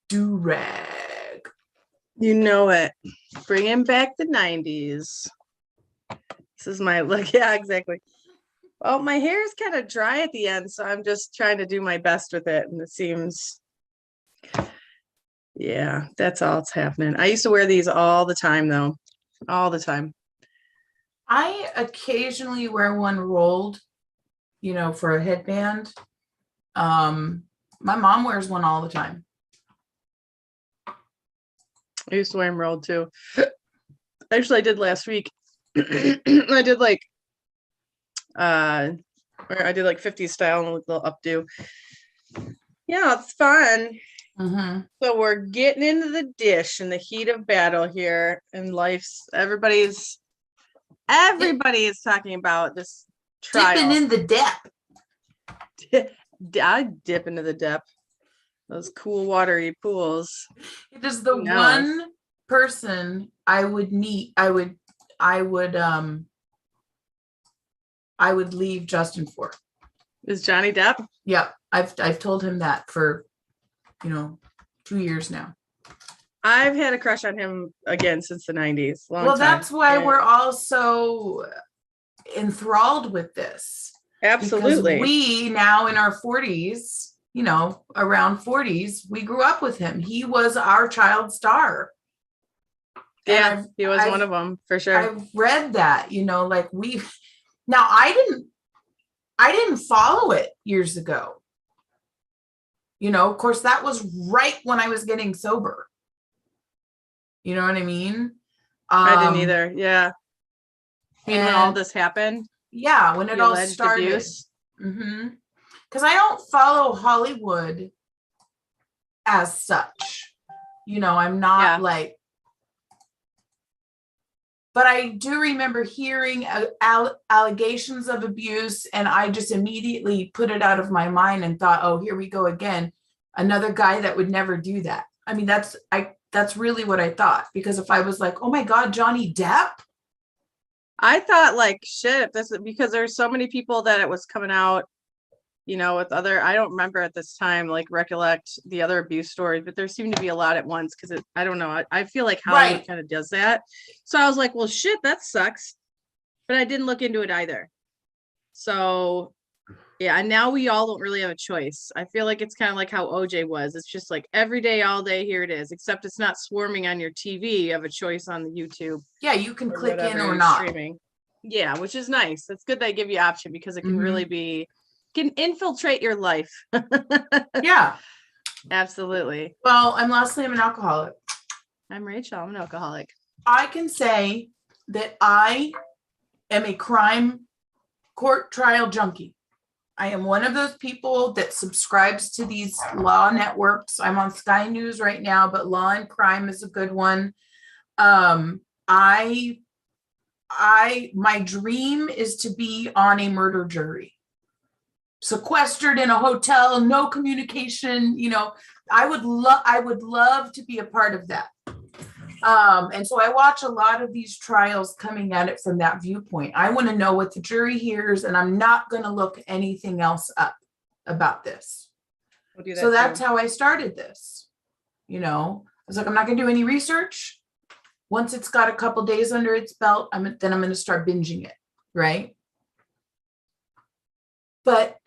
do-rag. You know it. Bringing back the 90s. This is my look. Yeah, exactly. Oh, my hair is kind of dry at the end, so I'm just trying to do my best with it. And it seems, yeah, that's all that's happening. I used to wear these all the time, though. All the time. I occasionally wear one rolled, for a headband. My mom wears one all the time. I used to wear them rolled too. Actually, I did last week. I did like 50s style and a little updo. Yeah, it's fun. Mm-hmm. So we're getting into the dish in the heat of battle here, and everybody is talking about this trial. Dipping in the DEPP. I dip into the DEPP. Those cool watery pools. It is the one person I would meet. I would leave Justin for. Is Johnny Depp? Yeah, I've told him that for 2 years now. I've had a crush on him again since the 90s. That's why we're all so enthralled with this. Absolutely. Because we now in our 40s, around 40s, we grew up with him. He was our child star. Yeah, he was one of them for sure. I've read that, now I didn't follow it years ago. Of course, that was right when I was getting sober. You know what I mean? I didn't either. Yeah. When all this happened? Yeah, when it all started. Mm-hmm. Because I don't follow Hollywood as such. I'm not but I do remember hearing allegations of abuse, and I just immediately put it out of my mind and thought, oh, here we go again. Another guy that would never do that. I mean, that's really what I thought, because if I was like, oh my God, Johnny Depp. I thought like, shit, because there's so many people that it was coming out, with other, I don't remember at this time, recollect the other abuse stories, but there seemed to be a lot at once because I don't know. I feel like Hollywood kind of does that. So I was like, well, shit, that sucks. But I didn't look into it either. So yeah, and now we all don't really have a choice. I feel like it's kind of like how OJ was. It's just like every day, all day, here it is, except it's not swarming on your TV. You have a choice on the YouTube. Yeah, you can click in or not. Streaming. Yeah, which is nice. It's good they give you option, because it can really can infiltrate your life. Yeah, absolutely. Well, I'm Leslie. I'm an alcoholic. I'm Rachel. I'm an alcoholic. I can say that I am a crime court trial junkie. I am one of those people that subscribes to these law networks. I'm on Sky News right now, but Law and Crime is a good one. My dream is to be on a murder jury, sequestered in a hotel, no communication. I would love to be a part of that. And so I watch a lot of these trials coming at it from that viewpoint. I want to know what the jury hears, and I'm not going to look anything else up about this. So that's how I started this. I was like, I'm not going to do any research. Once it's got a couple days under its belt, then I'm going to start binging it, right? But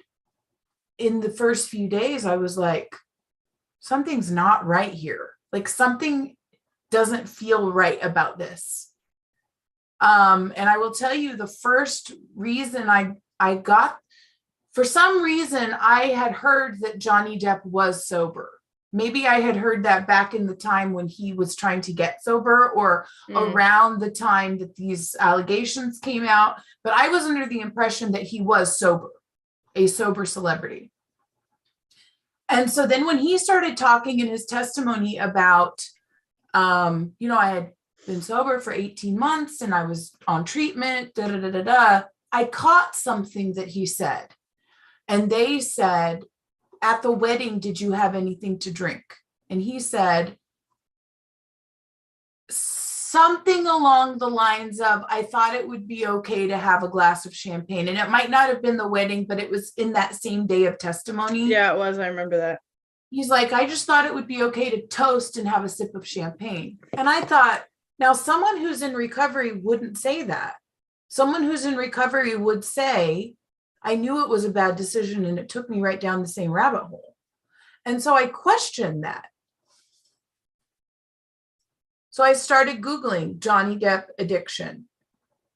in the first few days, I was like, something's not right here. Like, something doesn't feel right about this. And I will tell you, the first reason I got, for some reason, I had heard that Johnny Depp was sober. Maybe I had heard that back in the time when he was trying to get sober, or around the time that these allegations came out. But I was under the impression that he was sober, a sober celebrity. And so then when he started talking in his testimony about, I had been sober for 18 months and I was on treatment, I caught something that he said. And they said, at the wedding, did you have anything to drink? And he said something along the lines of, I thought it would be okay to have a glass of champagne. And it might not have been the wedding, but it was in that same day of testimony. Yeah, it was. I remember that. he's like, I just thought it would be okay to toast and have a sip of champagne. And I thought, now someone who's in recovery wouldn't say that. Someone who's in recovery would say, I knew it was a bad decision and it took me right down the same rabbit hole. And so I questioned that. So I started Googling Johnny Depp addiction,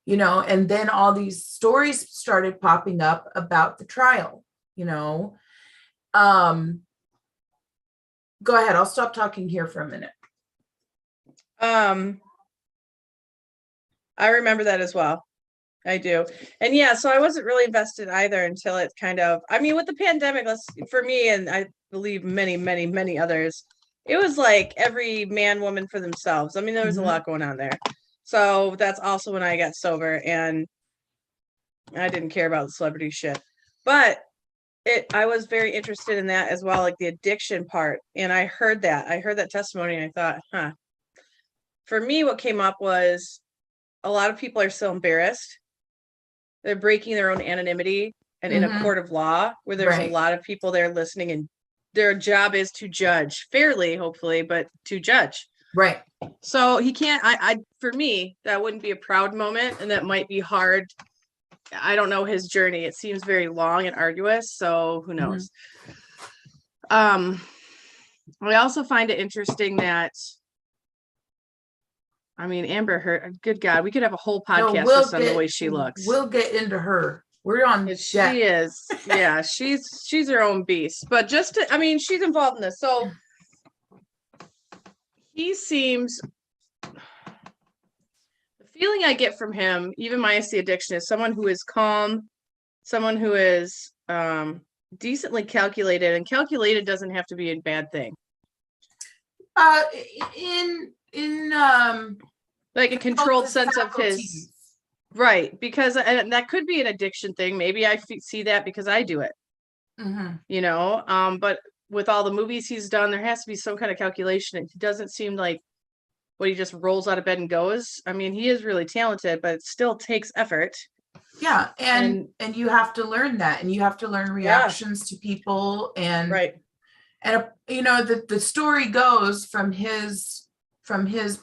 you know, and then all these stories started popping up about the trial, you know. Go ahead. I'll stop talking here for a minute. I remember that as well. I do. And yeah, so I wasn't really invested either until it kind of, I mean, with the pandemic, for me, and I believe many, many, many others, it was like every man, woman for themselves. I mean, there was a lot going on there. So that's also when I got sober and I didn't care about the celebrity shit. But I was very interested in that as well, like the addiction part. And I heard that testimony and I thought, huh. For me, what came up was a lot of people are so embarrassed. They're breaking their own anonymity and in a court of law where there's a lot of people there listening and their job is to judge fairly, hopefully, but to judge. Right. So he can't, for me, that wouldn't be a proud moment and that might be hard. I don't know his journey. It seems very long and arduous. So who knows? I also find it interesting that, I mean, Amber Heard, good God, we could have a whole podcast just on the way she looks. We'll get into her. We're on. She is. Yeah, she's her own beast. But just to, I mean, she's involved in this. So he seems, the feeling I get from him, even minus the addiction, is someone who is calm, someone who is decently calculated, and calculated doesn't have to be a bad thing. In like a controlled sense of his, right, because and that could be an addiction thing. Maybe I see that because I do it, you know, but with all the movies he's done, there has to be some kind of calculation. It doesn't seem like what he just rolls out of bed and goes. I mean, he is really talented, but it still takes effort. Yeah, and you have to learn that, and you have to learn reactions to people, and and you know, the story goes from his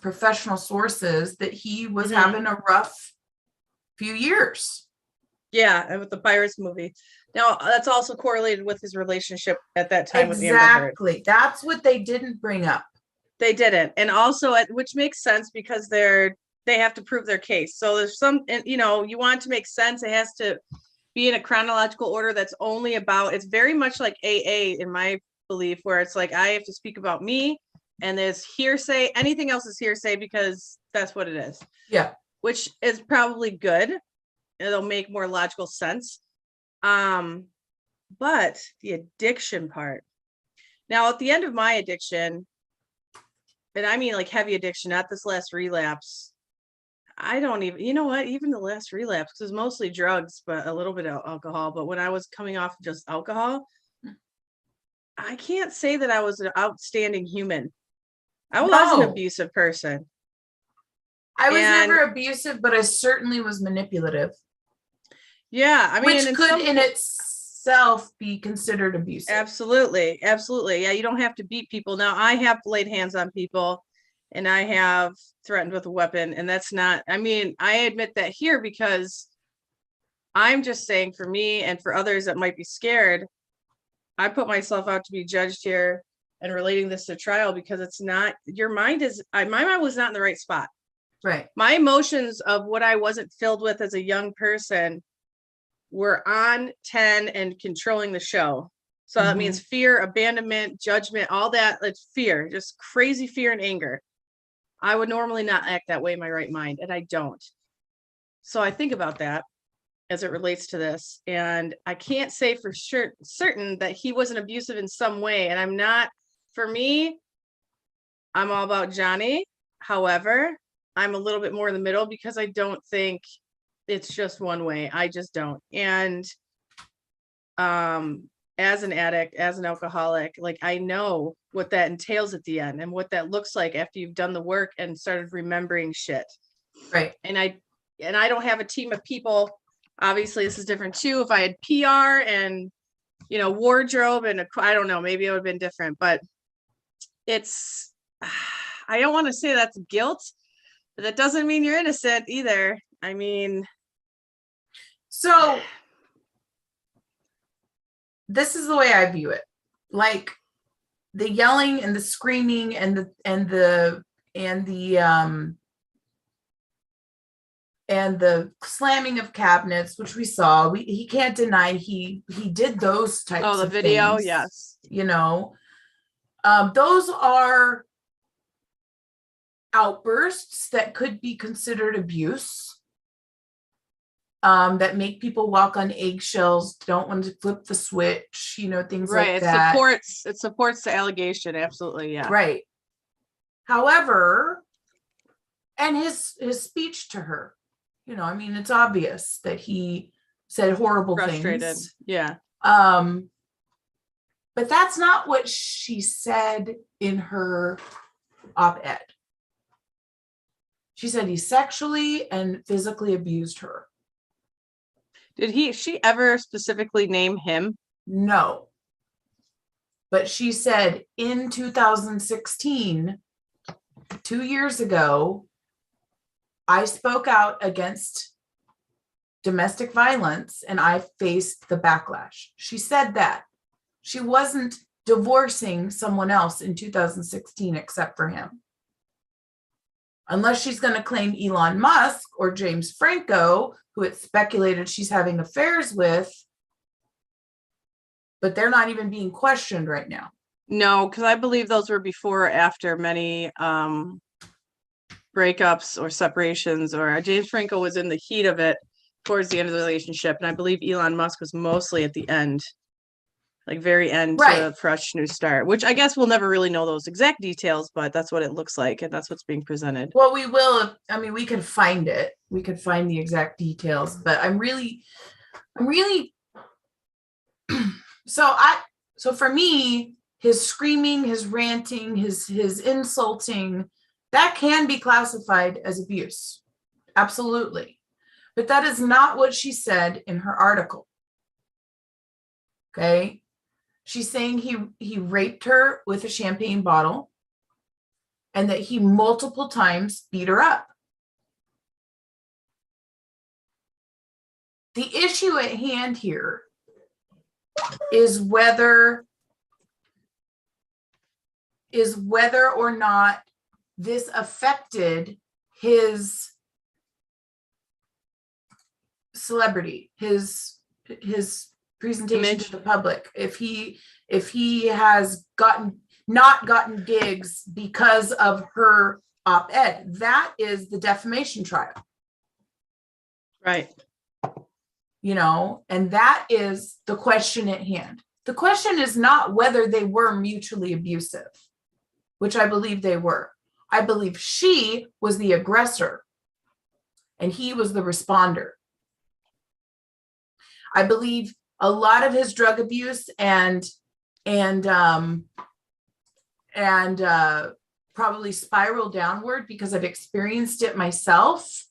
professional sources that he was having a rough few years. Yeah, and with the Pirates movie. Now that's also correlated with his relationship at that time with Amber Heard. Exactly. That's what they didn't bring up. They didn't. And also, which makes sense because they have to prove their case. So there's some, you know, you want it to make sense. It has to be in a chronological order that's only about, it's very much like AA in my belief, where it's like, I have to speak about me and there's hearsay. Anything else is hearsay because that's what it is. Yeah. Which is probably good. It'll make more logical sense. But the addiction part. Now, at the end of my addiction, and I mean like heavy addiction, not this last relapse. I don't even, you know what, even the last relapse, because it was mostly drugs, but a little bit of alcohol. But when I was coming off just alcohol, I can't say that I was an outstanding human. I was an abusive person. I was never abusive, but I certainly was manipulative. Yeah, I mean, which could in itself be considered abusive. Absolutely, absolutely. Yeah, you don't have to beat people. Now, I have laid hands on people, and I have threatened with a weapon, and that's not. I mean, I admit that here because I'm just saying for me and for others that might be scared, I put myself out to be judged here and relating this to trial because it's not. Your mind is. My mind was not in the right spot. Right. My emotions of what I wasn't filled with as a young person were on 10 and controlling the show. So that means fear, abandonment, judgment, all that. It's fear, just crazy fear and anger. I would normally not act that way in my right mind, and I don't. So I think about that as it relates to this. And I can't say for sure certain that he wasn't abusive in some way. And I'm not, for me, I'm all about Johnny. However, I'm a little bit more in the middle because I don't think it's just one way. I just don't. And as an addict, as an alcoholic, like I know what that entails at the end and what that looks like after you've done the work and started remembering shit. Right. And I don't have a team of people. Obviously, this is different too. If I had PR and wardrobe and I don't know, maybe it would have been different, but it's, I don't want to say that's guilt, but that doesn't mean you're innocent either. I mean, so this is the way I view it. Like the yelling and the screaming and the slamming of cabinets, which we saw, he can't deny he did those types the of video, things, yes. Those are outbursts that could be considered abuse, that make people walk on eggshells, don't want to flip the switch, things Right. like that. It supports the allegation. Absolutely. Yeah. Right. However, and his speech to her, it's obvious that he said horrible Frustrated. things. Yeah. But that's not what she said in her op-ed. She said he sexually and physically abused her. Did she ever specifically name him? No. But she said in 2016, 2 years ago, I spoke out against domestic violence and I faced the backlash. She said that. She wasn't divorcing someone else in 2016 except for him. Unless she's going to claim Elon Musk or James Franco, who it's speculated she's having affairs with, but they're not even being questioned right now. No, because I believe those were before or after many breakups or separations, or James Franco was in the heat of it towards the end of the relationship. And I believe Elon Musk was mostly at the end, like very end, right, to a fresh new start, which I guess we'll never really know those exact details, but that's what it looks like. And that's what's being presented. Well, we will. We could find it. We could find the exact details, but I'm really so for me, his screaming, his ranting, his insulting, that can be classified as abuse. Absolutely. But that is not what she said in her article. Okay. She's saying he raped her with a champagne bottle and that he multiple times beat her up. The issue at hand here is whether or not this affected his celebrity, his presentation Image to the public. If he has not gotten gigs because of her op-ed, that is the defamation trial. Right. And that is the question at hand. The question is not whether they were mutually abusive, which I believe they were. I believe she was the aggressor and he was the responder. I believe a lot of his drug abuse and probably spiral downward, because I've experienced it myself,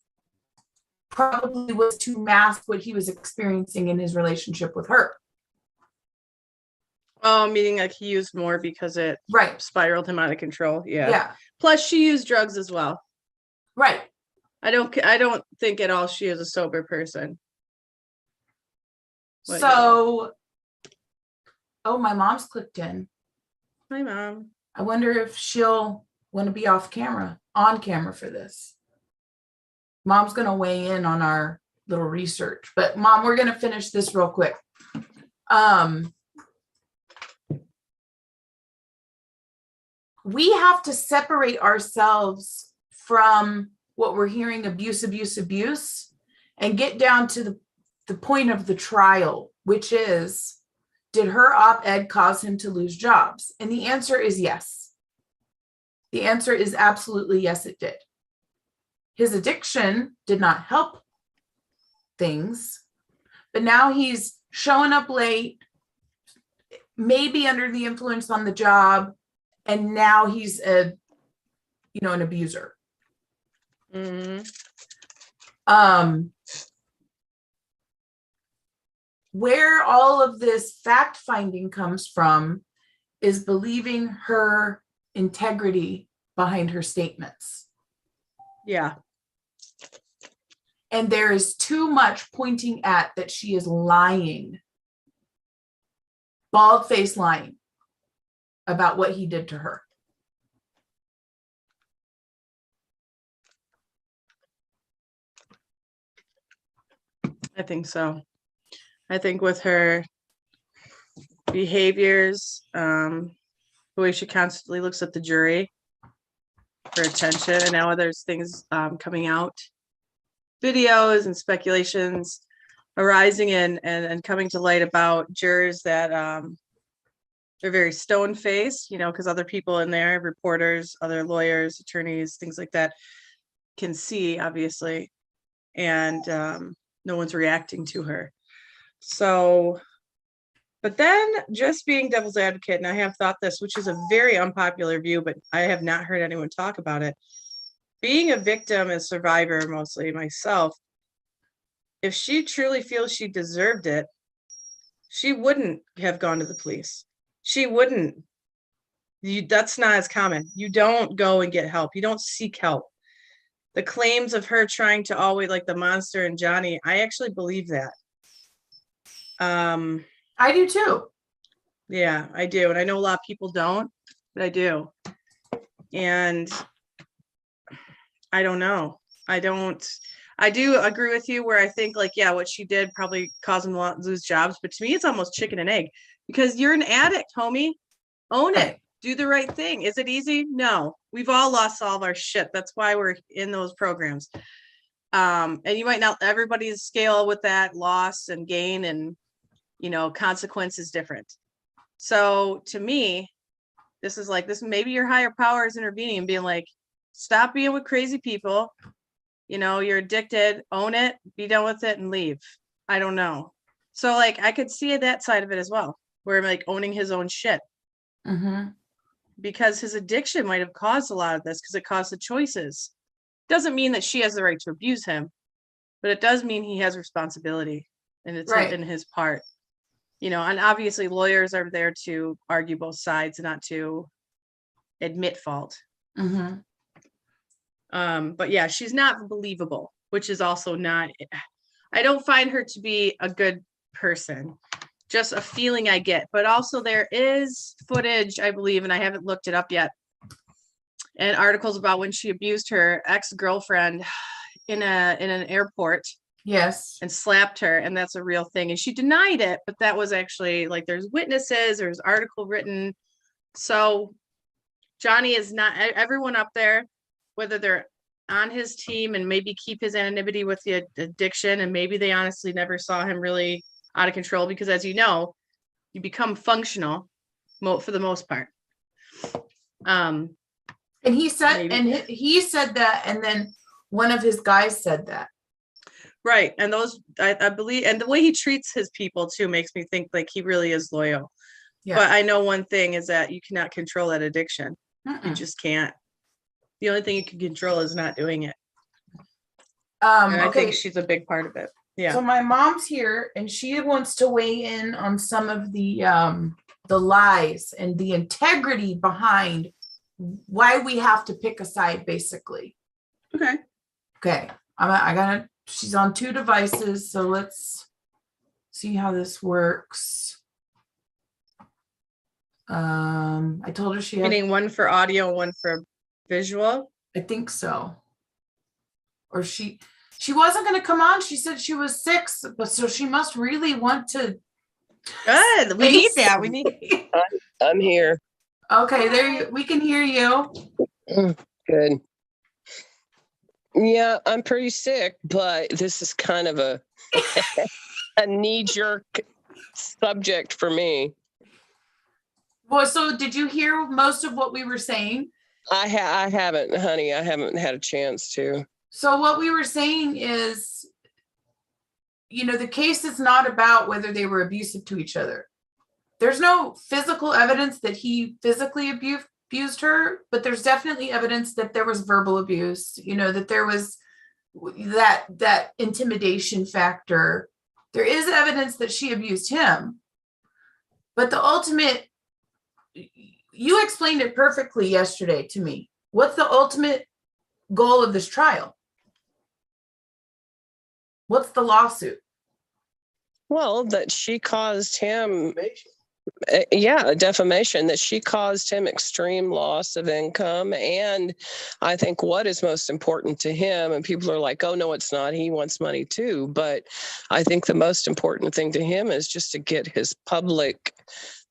probably was to mask what he was experiencing in his relationship with her. Oh, meaning like he used more because it spiraled him out of control. Yeah. Plus she used drugs as well. Right. I don't think at all she is a sober person. But so my mom's clicked in. Hi, Mom. I wonder if she'll want to be on camera for this. Mom's going to weigh in on our little research, but Mom, we're going to finish this real quick. We have to separate ourselves from what we're hearing, abuse, and get down to the point of the trial, which is, did her op-ed cause him to lose jobs? And the answer is yes. The answer is absolutely yes, it did. His addiction did not help things, but now he's showing up late, maybe under the influence on the job, and now he's an abuser. Mm-hmm. where all of this fact finding comes from is believing her integrity behind her statements. Yeah. And there is too much pointing at that she is lying, bald-faced lying about what he did to her. I think so. I think with her behaviors, the way she constantly looks at the jury for attention, and now there's things coming out, videos and speculations arising and coming to light about jurors that they're very stone-faced, you know, because other people in there, reporters, other lawyers, attorneys, things like that, can see, obviously, and no one's reacting to her. So, but then just being devil's advocate, and I have thought this, which is a very unpopular view, but I have not heard anyone talk about it. Being a victim and survivor, mostly myself, if she truly feels she deserved it, she wouldn't have gone to the police. She wouldn't. That's not as common. You don't go and get help. You don't seek help. The claims of her trying to always, like the monster and Johnny, I actually believe that. I do too. Yeah, I do. And I know a lot of people don't, but I do. And I don't know. I do agree with you where I think, like, yeah, what she did probably caused them to lose jobs. But to me, it's almost chicken and egg, because you're an addict, homie. Own it. Do the right thing. Is it easy? No. We've all lost all of our shit. That's why we're in those programs. And you might not, everybody's scale with that loss and gain and, you know, consequence is different. So to me, this is like, this, maybe your higher power is intervening and being like, stop being with crazy people. You know, you're addicted, own it, be done with it and leave. I don't know. So like, I could see that side of it as well, where like owning his own shit. Mm-hmm. Because his addiction might have caused a lot of this, because it caused the choices. Doesn't mean that she has the right to abuse him, but it does mean he has responsibility, and it's right in his part. You know, and obviously lawyers are there to argue both sides, not to admit fault. Mm-hmm. But yeah, she's not believable, which is also not, I don't find her to be a good person. Just a feeling I get. But also there is footage, I believe, and I haven't looked it up yet, and articles about when she abused her ex-girlfriend in an airport. Yes. And slapped her, and that's a real thing. And she denied it, but that was actually, like, there's witnesses, there's article written. So Johnny is not, everyone up there, whether they're on his team and maybe keep his anonymity with the addiction, and maybe they honestly never saw him really out of control, because as you know, you become functional for the most part. And he said, he said that, and then one of his guys said that. Right. And those, I believe, and the way he treats his people too makes me think like he really is loyal. Yeah. But I know one thing is that you cannot control that addiction. You just can't. The only thing you can control is not doing it. And I think she's a big part of it. Yeah. So my mom's here, and she wants to weigh in on some of the lies and the integrity behind why we have to pick a side, basically. Okay. She's on 2 devices, so let's see how this works. I told her she had, meaning one for audio, one for visual. I think so. Or she wasn't going to come on. She said she was sick, but so she must really want to. Good. We need that. We need. I'm here. Okay, we can hear you. Good. Yeah, I'm pretty sick, but this is kind of a knee-jerk subject for me. Well, so did you hear most of what we were saying? I haven't, honey. I haven't had a chance to. So what we were saying is, you know, the case is not about whether they were abusive to each other. There's no physical evidence that he physically abused her, but there's definitely evidence that there was verbal abuse, you know, that there was that intimidation factor. There is evidence that she abused him, but the ultimate, you explained it perfectly yesterday to me. What's the ultimate goal of this trial? What's the lawsuit? Well, that she caused him, defamation, that she caused him extreme loss of income. And I think what is most important to him, and people are like, oh, no, it's not. He wants money too. But I think the most important thing to him is just to get his public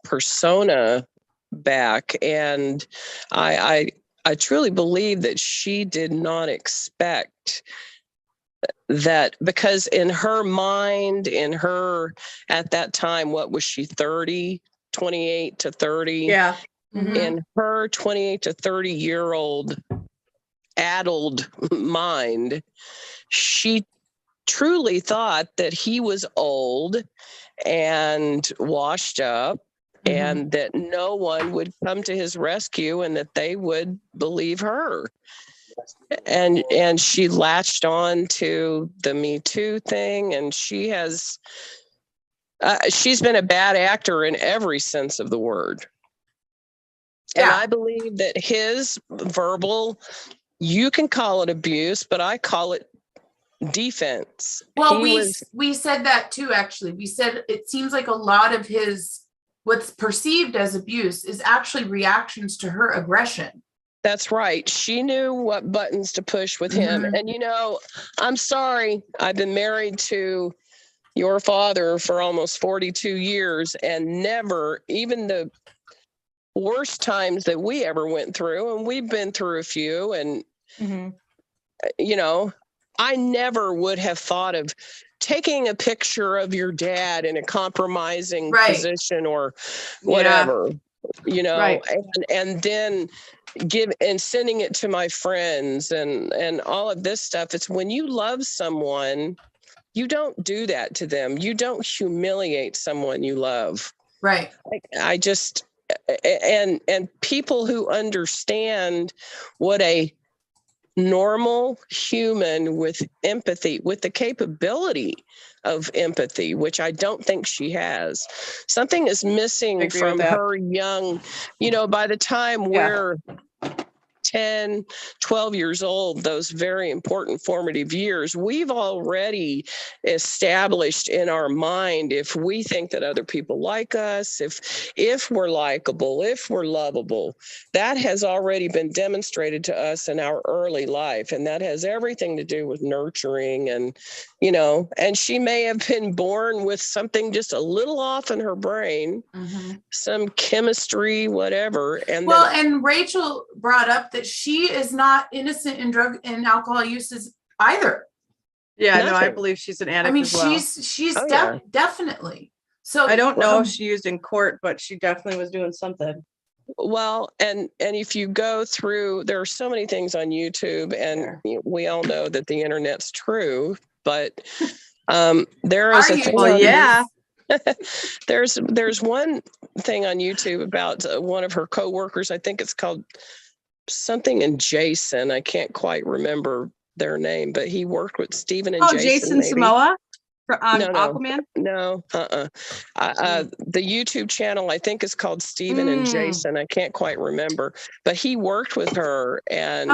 persona back. And I truly believe that she did not expect that, because in her mind, at that time, what was she, 30, 28 to 30? Yeah. In her 28 to 30-year-old addled mind, she truly thought that he was old and washed up, and that no one would come to his rescue, and that they would believe her. And she latched on to the Me Too thing, and she's been a bad actor in every sense of the word. Yeah. And I believe that his verbal, you can call it abuse, but I call it defense. Well, we said that too, actually. We said it seems like a lot of his, what's perceived as abuse, is actually reactions to her aggression. That's right. She knew what buttons to push with him. And, I'm sorry, I've been married to your father for almost 42 years, and never, even the worst times that we ever went through, and we've been through a few, and, I never would have thought of taking a picture of your dad in a compromising position or whatever, and then sending it to my friends and all of this stuff. It's when you love someone, you don't do that to them. You don't humiliate someone you love. Right. I just, and people who understand what a normal human with empathy, with the capability of empathy, which I don't think she has. Something is missing from her young, by the time we're 10, 12 years old, those very important formative years, we've already established in our mind, if we think that other people like us, if we're likable, if we're lovable, that has already been demonstrated to us in our early life. And that has everything to do with nurturing and, and she may have been born with something just a little off in her brain, some chemistry, whatever. And and Rachel brought up that she is not innocent in drug and alcohol uses either. Yeah, no, I believe she's an addict. I mean, as well. she's definitely. So I don't know if she used in court, but she definitely was doing something. Well, and if you go through, there are so many things on YouTube, and we all know that the internet's true, but there is a thing. Well, yeah. There's one thing on YouTube about one of her coworkers. I think it's called something and Jason. I can't quite remember their name, but he worked with Stephen and Jason Samoa on Aquaman? No. The YouTube channel, I think, is called Stephen and Jason. I can't quite remember, but he worked with her, and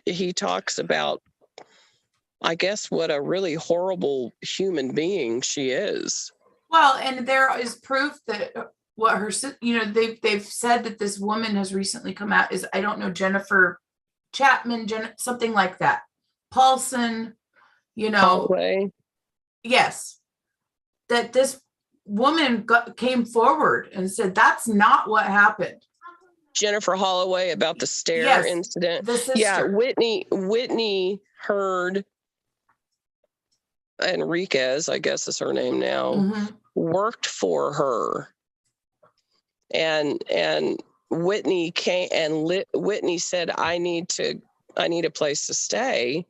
he talks about, I guess, what a really horrible human being she is. Well, and there is proof that what her, they've said that this woman has recently come out is, I don't know, Jennifer Chapman, something like that. Paulson, Paulway. Yes, that this woman came forward and said that's not what happened. Jennifer Holloway, about the stair incident. The sister. Yeah, Whitney Heard Enriquez, I guess is her name now, worked for her, and Whitney came, and Whitney said, I need a place to stay.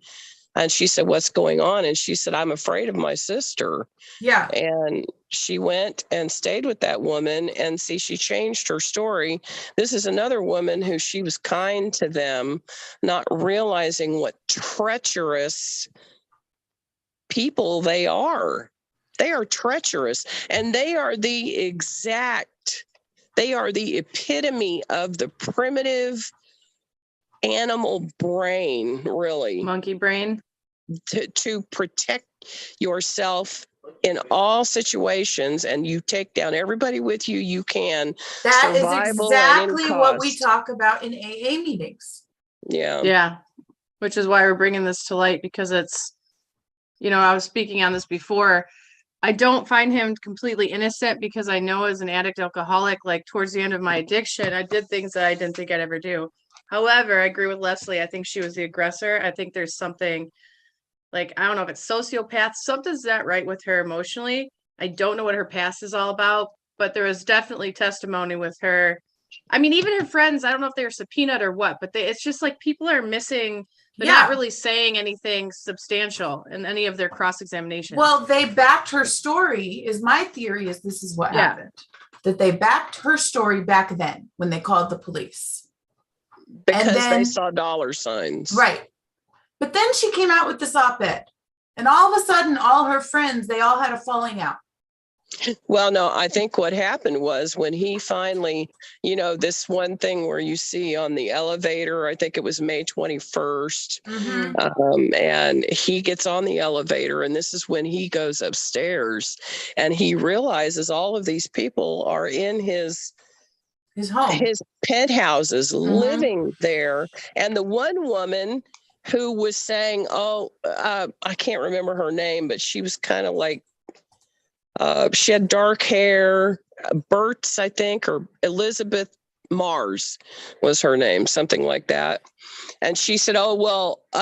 And she said, what's going on? And she said, I'm afraid of my sister. Yeah. And she went and stayed with that woman. And see, she changed her story. This is another woman who she was kind to them, not realizing what treacherous people they are. They are treacherous, and they are the epitome of the primitive animal brain, really, Monkey brain. to protect yourself in all situations, and you take down everybody with you you can. That is Survival at any exactly what we cost. talk about in AA meetings. Yeah. Which is why we're bringing this to light, because it's, I was speaking on this before. I don't find him completely innocent, because I know as an addict alcoholic, like towards the end of my addiction, I did things that I didn't think I'd ever do. However, I agree with Leslie. I think she was the aggressor. I think there's something, like, I don't know if it's sociopath, something's not right with her emotionally. I don't know what her past is all about, but there was definitely testimony with her. I mean, even her friends, I don't know if they were subpoenaed or what, but it's just like people are missing. They're not really saying anything substantial in any of their cross-examinations. Well, they backed her story, is my theory, is this is what happened. That they backed her story back then when they called the police. Because they saw dollar signs. Right. But then she came out with this op-ed. And all of a sudden, all her friends, they all had a falling out. Well, no, I think what happened was when he finally, this one thing where you see on the elevator, I think it was May 21st, and he gets on the elevator, and this is when he goes upstairs, and he realizes all of these people are in his home, his penthouses, living there. And the one woman who was saying, I can't remember her name, but she was kind of like, she had dark hair, Bert's, I think, or Elizabeth Mars was her name, something like that. And she said,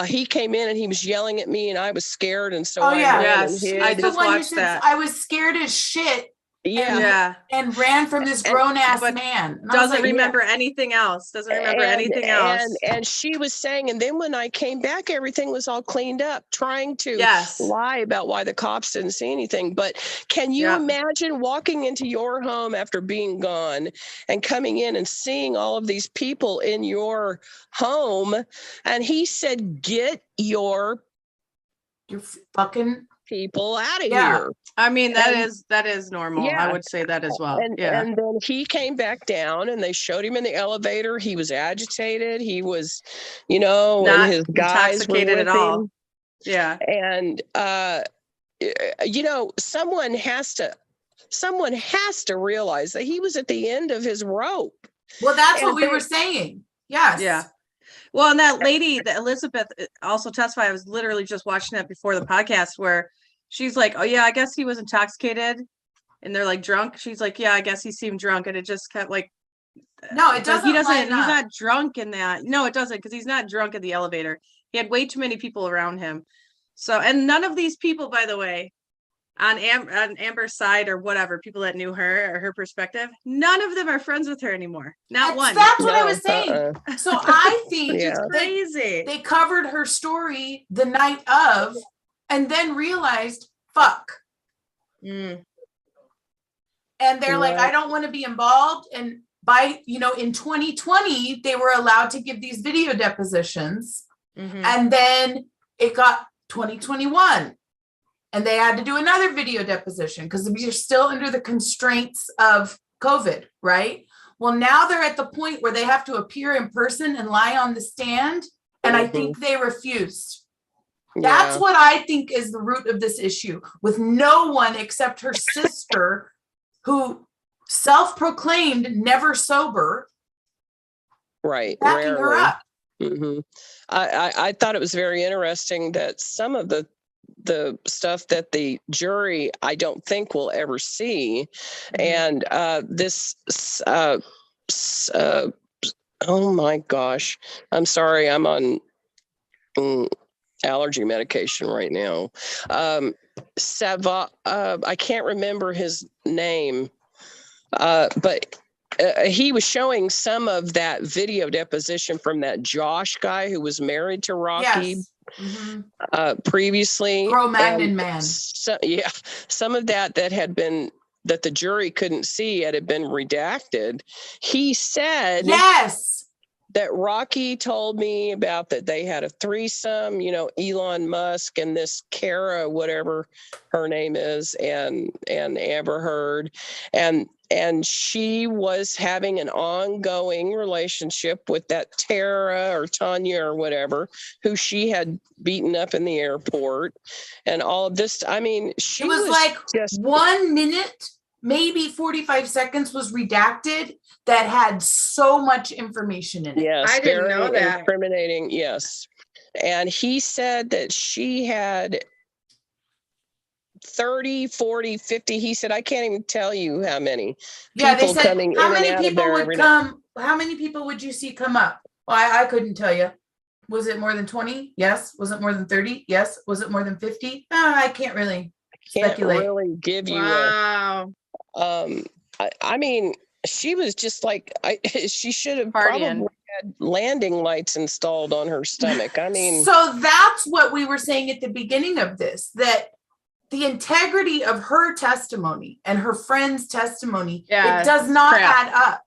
he came in and he was yelling at me and I was scared. And so I ran and hid. I just watched that. I was scared as shit. Yeah. And ran from this grown-ass man. Doesn't remember anything else. Doesn't remember anything else. And she was saying, and then when I came back, everything was all cleaned up, trying to lie about why the cops didn't see anything. But can you imagine walking into your home after being gone and coming in and seeing all of these people in your home? And he said, get your fucking people out of here. I mean, that is normal. Yeah. I would say that as well. And then he came back down and they showed him in the elevator. He was agitated. He was, not and his guys intoxicated were with at all. him. Yeah. And someone has to realize that he was at the end of his rope. Well, that's what we were saying. Yes. Yeah. Well, and that lady, that Elizabeth, also testified. I was literally just watching that before the podcast, where she's like, "Oh yeah, I guess he was intoxicated," and they're like drunk. She's like, "Yeah, I guess he seemed drunk," and it just kept like, no, it doesn't. He doesn't. He's not drunk in that. No, it doesn't, because he's not drunk in the elevator. He had way too many people around him. So, and none of these people, by the way, on Amber's side or whatever, people that knew her or her perspective, none of them are friends with her anymore. Not one. That's what I was saying. So I think it's crazy. They covered her story the night of, and then realized, fuck. And they're like, I don't want to be involved. And by, in 2020, they were allowed to give these video depositions. And then it got 2021. And they had to do another video deposition because we are still under the constraints of COVID, right? Well, now they're at the point where they have to appear in person and lie on the stand. And I think they refused. That's what I think is the root of this issue, with no one except her sister, who self-proclaimed never sober. Right. Backing her up. I thought it was very interesting that some of the stuff that the jury, I don't think, will ever see. And this, oh my gosh, I'm sorry, I'm on allergy medication right now. I can't remember his name, but he was showing some of that video deposition from that Josh guy who was married to Rocky. Previously. Cro-Magnon man. Some of that had been, that the jury couldn't see, had been redacted. He said, yes, that Rocky told me about, that they had a threesome, Elon Musk and this Kara, whatever her name is, and Amber Heard, and she was having an ongoing relationship with that Tara or Tanya or whatever, who she had beaten up in the airport, and all of this. I mean, she It was like just 1 minute, maybe 45 seconds was redacted that had so much information in it. yes, I didn't very know that. incriminating. Yes, and he said that she had 30, 40, 50. He said, I can't even tell you how many Yeah, they people said, coming how in and many out of people there would every night. come? How many people would you see come up? Well, I couldn't tell you. Was it more than 20? Yes. Was it more than 30? Yes. Was it more than 50? I can't really Can't speculate. really give you Wow. I mean, she was just like, she should have Partying. probably had landing lights installed on her stomach. I mean, So that's what we were saying at the beginning of this, that the integrity of her testimony and her friend's testimony, Yeah, it does not crap. add up.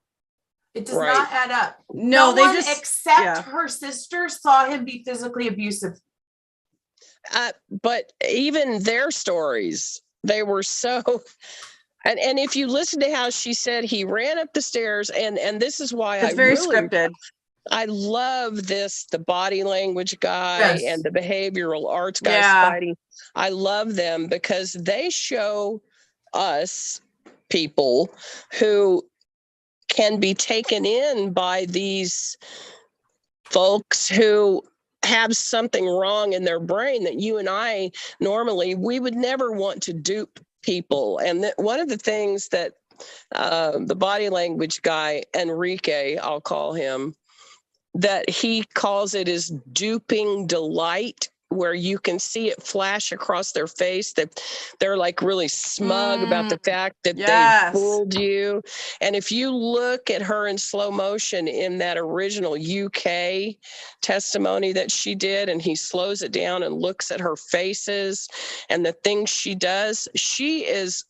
It does Right. not add up. No, No they one just except yeah. her sister saw him be physically abusive. but even their stories, they were so. And if you listen to how she said he ran up the stairs, and this is why It's I very really scripted. I love this, the body language guy Yes. and the behavioral arts guy, Yeah. Spidey. I love them because they show us people who can be taken in by these folks who have something wrong in their brain that you and I normally, we would never want to dupe people. And one of the things that the body language guy, Enrique, I'll call him, that he calls it is duping delight, where you can see it flash across their face that they're like really smug about the fact that Yes. they fooled you. And if you look at her in slow motion in that original UK testimony that she did, and he slows it down and looks at her faces and the things she does, she's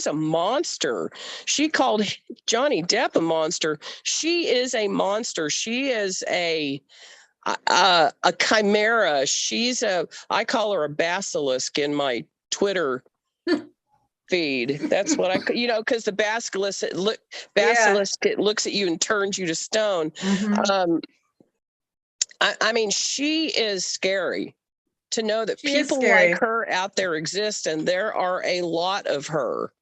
a monster. She called Johnny Depp a monster. She is a monster. She is a chimera. I call her a basilisk in my Twitter feed. That's what because the basilisk, it looks at you and turns you to stone. Mhm. I mean, she is scary. To know that She is people scary. like her out there exist, and there are a lot of her.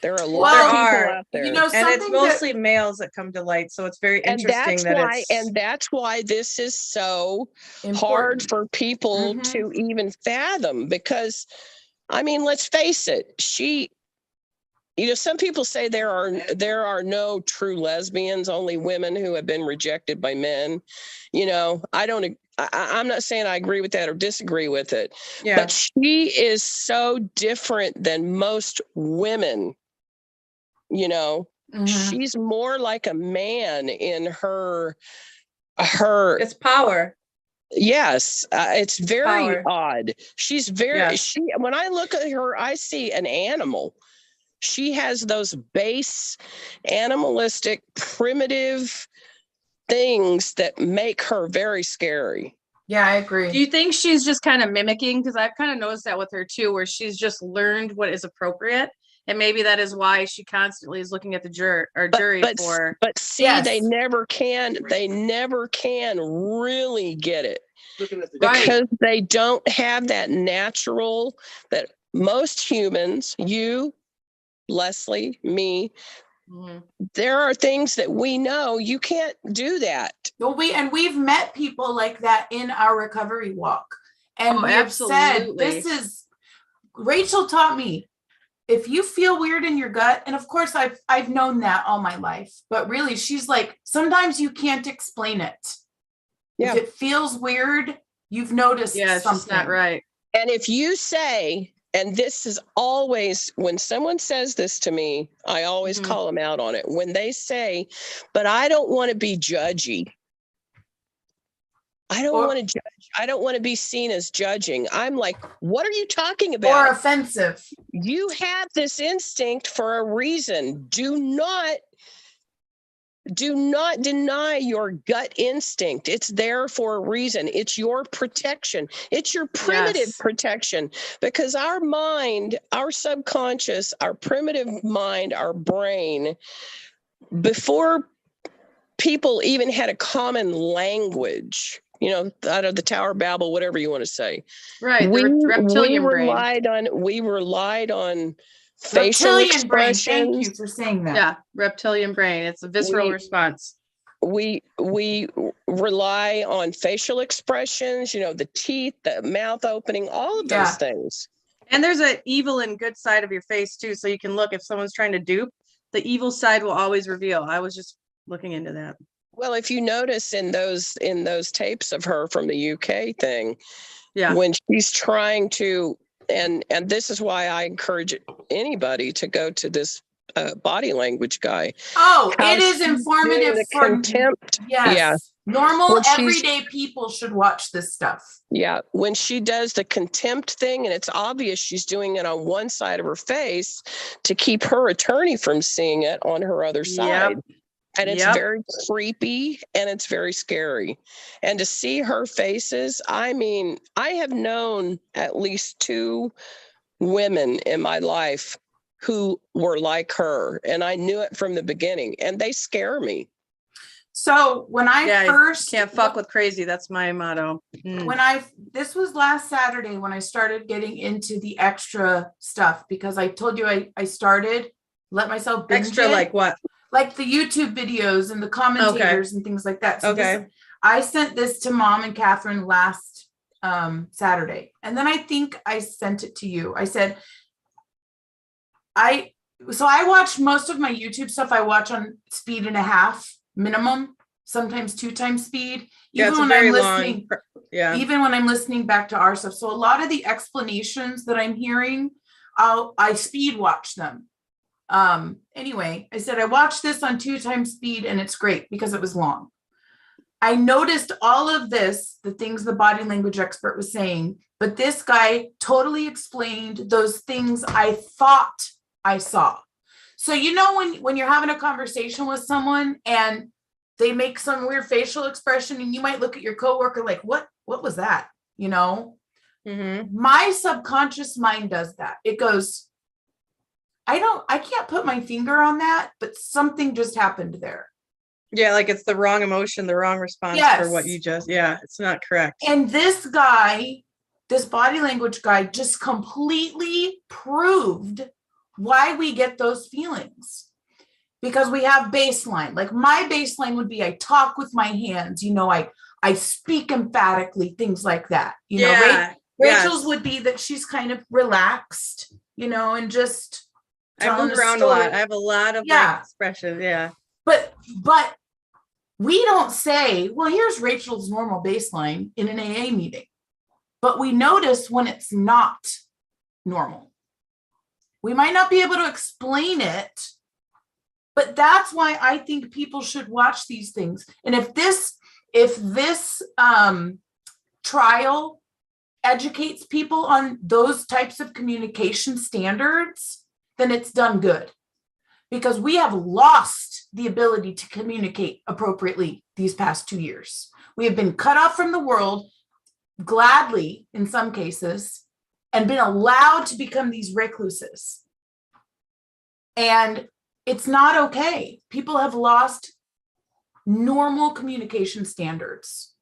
There are a lot Well, of people are. out there. You know, And it's something mostly males that come to light. So it's very interesting that's why this is so important. hard for people Mhm. to even fathom, because I mean, let's face it, some people say there are no true lesbians, only women who have been rejected by men. I'm not saying I agree with that or disagree with it, Yeah. but she is so different than most women. Mhm. She's more like a man in her it's power. yes, it's very Power. odd. She's very Yes. when I look at her, I see an animal. She has those base animalistic primitive things that make her very scary. Yeah, I agree. Do you think she's just kind of mimicking? Because I've kind of noticed that with her too, where she's just learned what is appropriate. And maybe that is why she constantly is looking at the jury for. But see, Yes. they never can really get it. Right. Because they don't have that natural, that most humans, you, Leslie, me, Mhm. there are things that we know you can't do that. Well, we've met people like that in our recovery walk, and Oh, we have said, absolutely. Rachel taught me, if you feel weird in your gut, and of course I've known that all my life, but really she's like, sometimes you can't explain it. Yeah. If it feels weird, you've noticed Yeah, it's something. just not right. And if you say, and this is always, when someone says this to me, I always Mhm. call them out on it. When they say, but I don't want to be judgy. I don't want to judge. I don't want to be seen as judging. I'm like, what are you talking about? Or offensive. You have this instinct for a reason. Do not Do not deny your gut instinct. It's there for a reason. It's your protection. It's your primitive Yes. protection, because our mind, our subconscious, our primitive mind, our brain, before people even had a common language, out of the Tower of Babel, whatever you want to say. Right. We The reptilian brain. relied on facial Reptilian brain. Thank you expressions. for saying that. Yeah. Reptilian brain. It's a visceral response. We rely on facial expressions, the teeth, the mouth opening, all of those things. And there's an evil and good side of your face too. So you can look, if someone's trying to dupe, the evil side will always reveal. I was just looking into that. Well, if you notice in those tapes of her from the UK thing, Yeah, when she's trying to, and this is why I encourage anybody to go to this body language guy. Oh, How it is she's informative doing the for contempt. yes. Yeah. Normal When she's- everyday people should watch this stuff. Yeah, when she does the contempt thing, and it's obvious she's doing it on one side of her face to keep her attorney from seeing it on her other side. And it's very creepy and it's very scary. And to see her faces, I mean, I have known at least 2 women in my life who were like her, and I knew it from the beginning, and they scare me. So when I first can't fuck with crazy. That's my motto. This was last Saturday when I started getting into the extra stuff, because I told you I started let myself binge Extra, like what? Like the YouTube videos and the commentators and things like that. So I sent this to Mom and Catherine last Saturday. And then I think I sent it to you. I said, I watch most of my YouTube stuff. I watch on 1.5 minimum, sometimes 2 times speed. Even when I'm listening, even when I'm listening back to our stuff. So a lot of the explanations that I'm hearing, I speed watch them. Anyway, I said I watched this on 2 times speed and it's great because it was long. I noticed all of this, the things the body language expert was saying, but this guy totally explained those things I thought I saw. So when you're having a conversation with someone and they make some weird facial expression and you might look at your coworker like, what was that? My subconscious mind does that. It goes, I can't put my finger on that, but something just happened there. Yeah, like it's the wrong emotion, the wrong response for what you just, it's not correct. And this guy, this body language guy, just completely proved why we get those feelings. Because we have baseline. Like my baseline would be I talk with my hands, I speak emphatically, things like that. Rachel's would be that she's kind of relaxed, and just I move around a lot. I have a lot of expressions. Yeah. But we don't say, well, here's Rachel's normal baseline in an AA meeting. But we notice when it's not normal. We might not be able to explain it, but that's why I think people should watch these things. And if this trial educates people on those types of communication standards, then it's done good. Because we have lost the ability to communicate appropriately these past 2 years. We have been cut off from the world, gladly in some cases, and been allowed to become these recluses. And it's not okay. People have lost normal communication standards.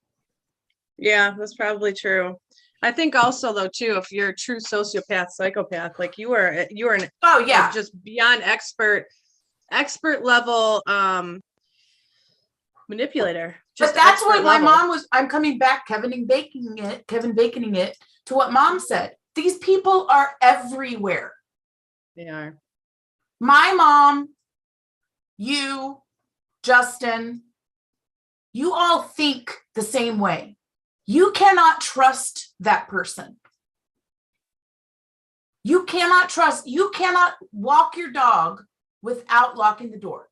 Yeah, that's probably true. I think also though too, if you're a true sociopath, psychopath, like you are an just beyond expert level manipulator. But that's what my mom was. I'm coming back, Kevin Baconing it to what Mom said. These people are everywhere. They are. My mom, you, Justin, you all think the same way. You cannot trust that person. You cannot walk your dog without locking the door.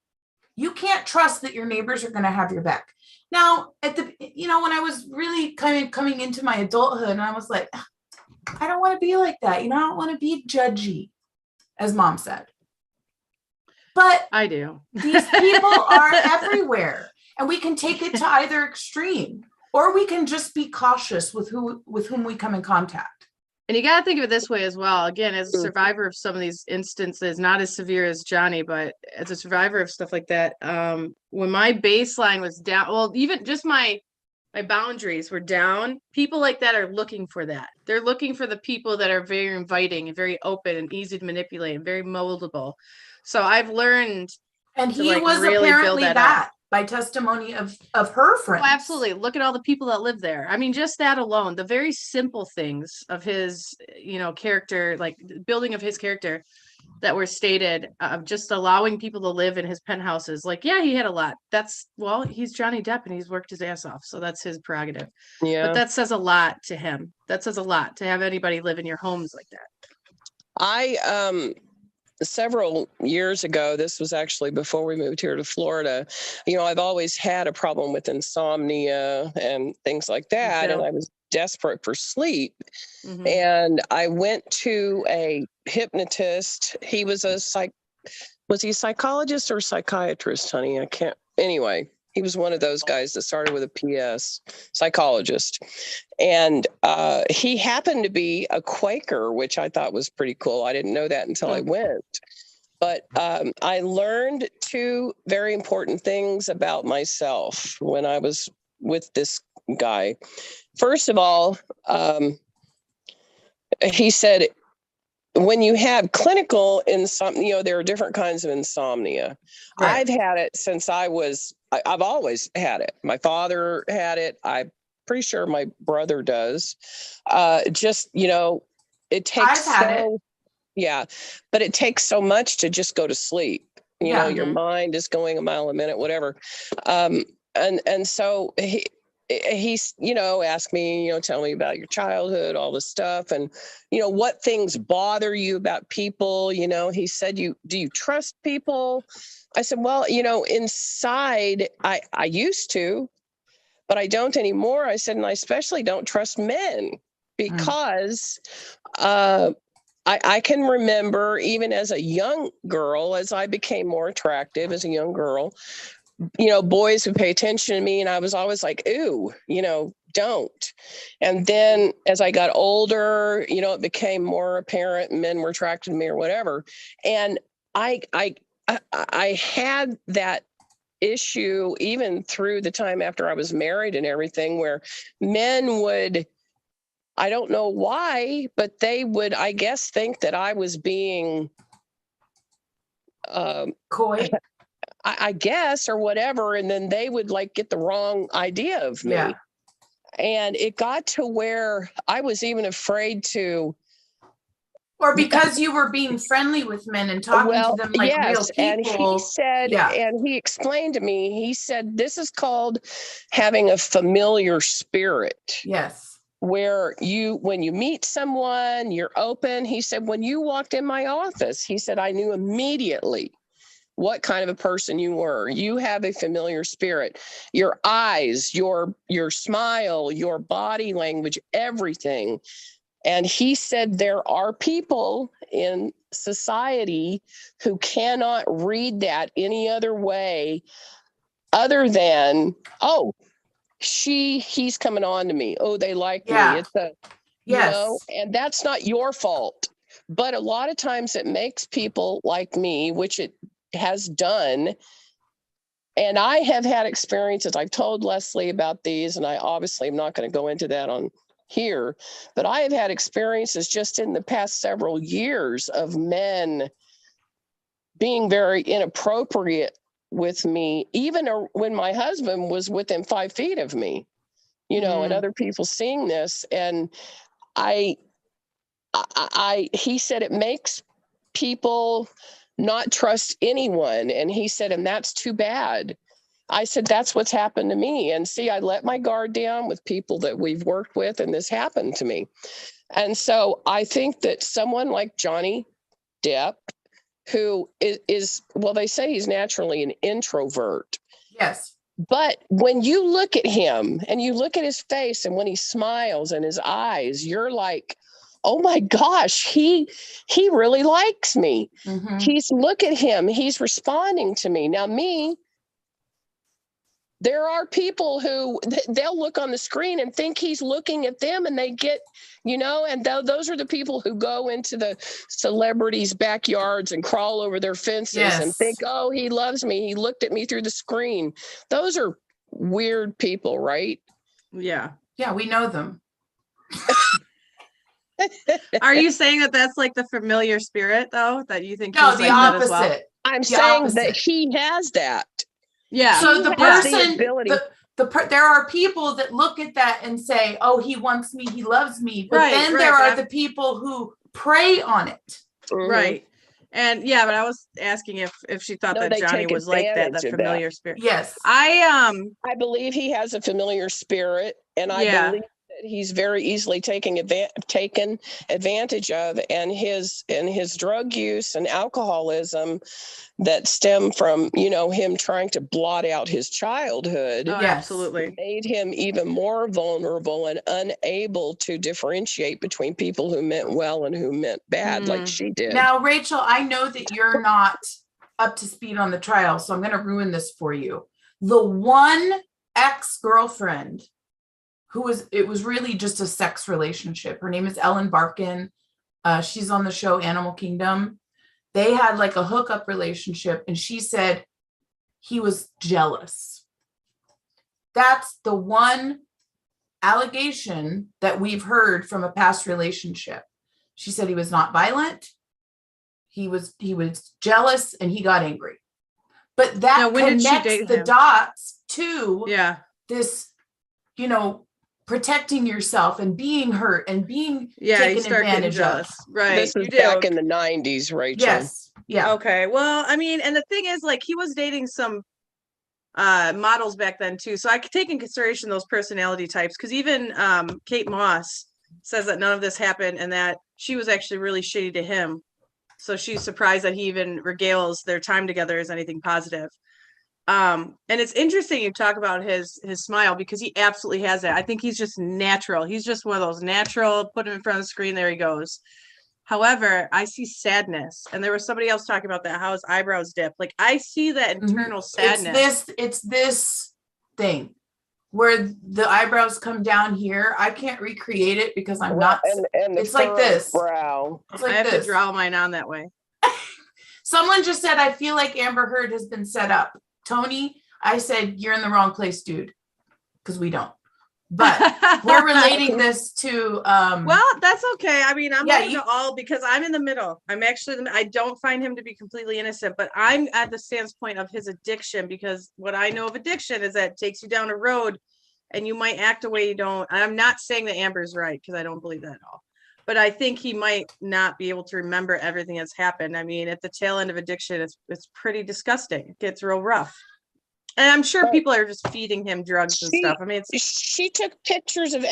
You can't trust that your neighbors are going to have your back. Now, when I was really kind of coming into my adulthood, and I was like, I don't want to be like that. I don't want to be judgy, as Mom said. But I do. these people are everywhere, and we can take it to either extreme, or we can just be cautious with whom we come in contact. And you got to think of it this way as well. Again, as a survivor of some of these instances, not as severe as Johnny, but as a survivor of stuff like that, when my baseline was down, well, even just my boundaries were down, people like that are looking for that. They're looking for the people that are very inviting and very open and easy to manipulate and very moldable. So I've learned, and to, he like, was really build apparently that that up. by testimony of her friends. Oh, absolutely. Look at all the people that live there. I mean, just that alone, the very simple things of his, character, like building of his character that were stated, of just allowing people to live in his penthouses. Like, yeah, he had a lot. He's Johnny Depp and he's worked his ass off. So that's his prerogative. Yeah. But that says a lot to him. That says a lot to have anybody live in your homes like that. Several years ago, this was actually before we moved here to Florida, I've always had a problem with insomnia and things like that. And I was desperate for sleep. Mhm. And I went to a hypnotist. He was was he a psychologist or a psychiatrist, honey? Anyway, he was one of those guys that started with a PS, psychologist. And he happened to be a Quaker, which I thought was pretty cool. I didn't know that until I went. But I learned two very important things about myself when I was with this guy. First of all, he said, when you have clinical insomnia, there are different kinds of insomnia. Right. I've had it since I've always had it. My father had it. I'm pretty sure my brother does. It takes yeah, but it takes so much to just go to sleep. Your mind is going a mile a minute, whatever. And so he's, asked me, tell me about your childhood, all this stuff. And, what things bother you about people? He said, do you trust people? I said, well, inside I used to, but I don't anymore. I said, and I especially don't trust men because, I can remember even as a young girl, as I became more attractive as a young girl, boys would pay attention to me and I was always like, ooh, don't. And then as I got older, it became more apparent men were attracted to me or whatever. And I had that issue even through the time after I was married and everything, where men would, I don't know why, but they would, I guess, think that I was being coy, I guess, or whatever. And then they would get the wrong idea of me. Yeah. And it got to where I was even afraid to. Or because you were being friendly with men and talking to them like real people. And he said, and he explained to me, he said, this is called having a familiar spirit. Yes. Where when you meet someone, you're open. He said, when you walked in my office, he said, I knew immediately what kind of a person you were. You have a familiar spirit. Your eyes, your smile, your body language, everything. And he said, there are people in society who cannot read that any other way other than, oh, he's coming on to me. Oh, they like me. It's and that's not your fault. But a lot of times it makes people like me, which it has done. And I have had experiences. I've told Leslie about these, and I obviously am not going to go into that on here, but I have had experiences just in the past several years of men being very inappropriate with me, even when my husband was within 5 feet of me, and other people seeing this. And he said it makes people not trust anyone. And he said, and that's too bad. I said, that's what's happened to me. And see, I let my guard down with people that we've worked with, and this happened to me. And so I think that someone like Johnny Depp, who is, well, they say he's naturally an introvert. Yes. But when you look at him and you look at his face, and when he smiles and his eyes, you're like, oh my gosh, he really likes me. Look at him. He's responding to me. Now there are people who they'll look on the screen and think he's looking at them, and they get, and those are the people who go into the celebrities' backyards and crawl over their fences and think, oh, he loves me. He looked at me through the screen. Those are weird people, right? Yeah. Yeah, we know them. Are you saying that that's like the familiar spirit, though? That you think? No, he's the like opposite. that as well? I'm saying that he has that. Yeah. So the person, the there are people that look at that and say, "Oh, he wants me, he loves me," but then there are the people who prey on it. Right. And yeah, but I was asking if she thought that Johnny was like that familiar spirit. Yes. I believe he has a familiar spirit, and I believe that he's very easily taken advantage of, and his drug use and alcoholism that stem from, him trying to blot out his childhood. Oh, absolutely. Made him even more vulnerable and unable to differentiate between people who meant well and who meant bad, like she did. Now, Rachel, I know that you're not up to speed on the trial, so I'm going to ruin this for you. The one ex-girlfriend it was really just a sex relationship. Her name is Ellen Barkin. She's on the show Animal Kingdom. They had like a hookup relationship, and she said he was jealous. That's the one allegation that we've heard from a past relationship. She said he was not violent. He was jealous, and he got angry. But that connects the dots to this, protecting yourself and being hurt and being taken advantage of. Right. This is back in the 90s, Rachel. Yes. Yeah. Okay. Well, I mean, and the thing is, like, he was dating some models back then too. So I could take in consideration those personality types, because even Kate Moss says that none of this happened and that she was actually really shitty to him. So she's surprised that he even regales their time together as anything positive. And it's interesting you talk about his smile, because he absolutely has that. I think he's just natural. He's just one of those natural, put him in front of the screen, there he goes. However, I see sadness, and there was somebody else talking about that, how his eyebrows dip. Like, I see that internal sadness. It's this thing where the eyebrows come down here. I can't recreate it because I'm not. And it's like this. Brow. It's like I have to draw mine on that way. Someone just said, I feel like Amber Heard has been set up. Tony, I said, you're in the wrong place, dude, because we don't. But we're relating this to well, that's okay. I mean, I'm all because I'm in the middle. I'm actually I don't find him to be completely innocent, but I'm at the standpoint of his addiction, because what I know of addiction is that it takes you down a road and you might act a way you don't. I'm not saying that Amber's right, because I don't believe that at all. But I think he might not be able to remember everything that's happened. I mean, at the tail end of addiction, it's pretty disgusting. It gets real rough. And I'm sure people are just feeding him drugs and stuff. I mean, she took pictures of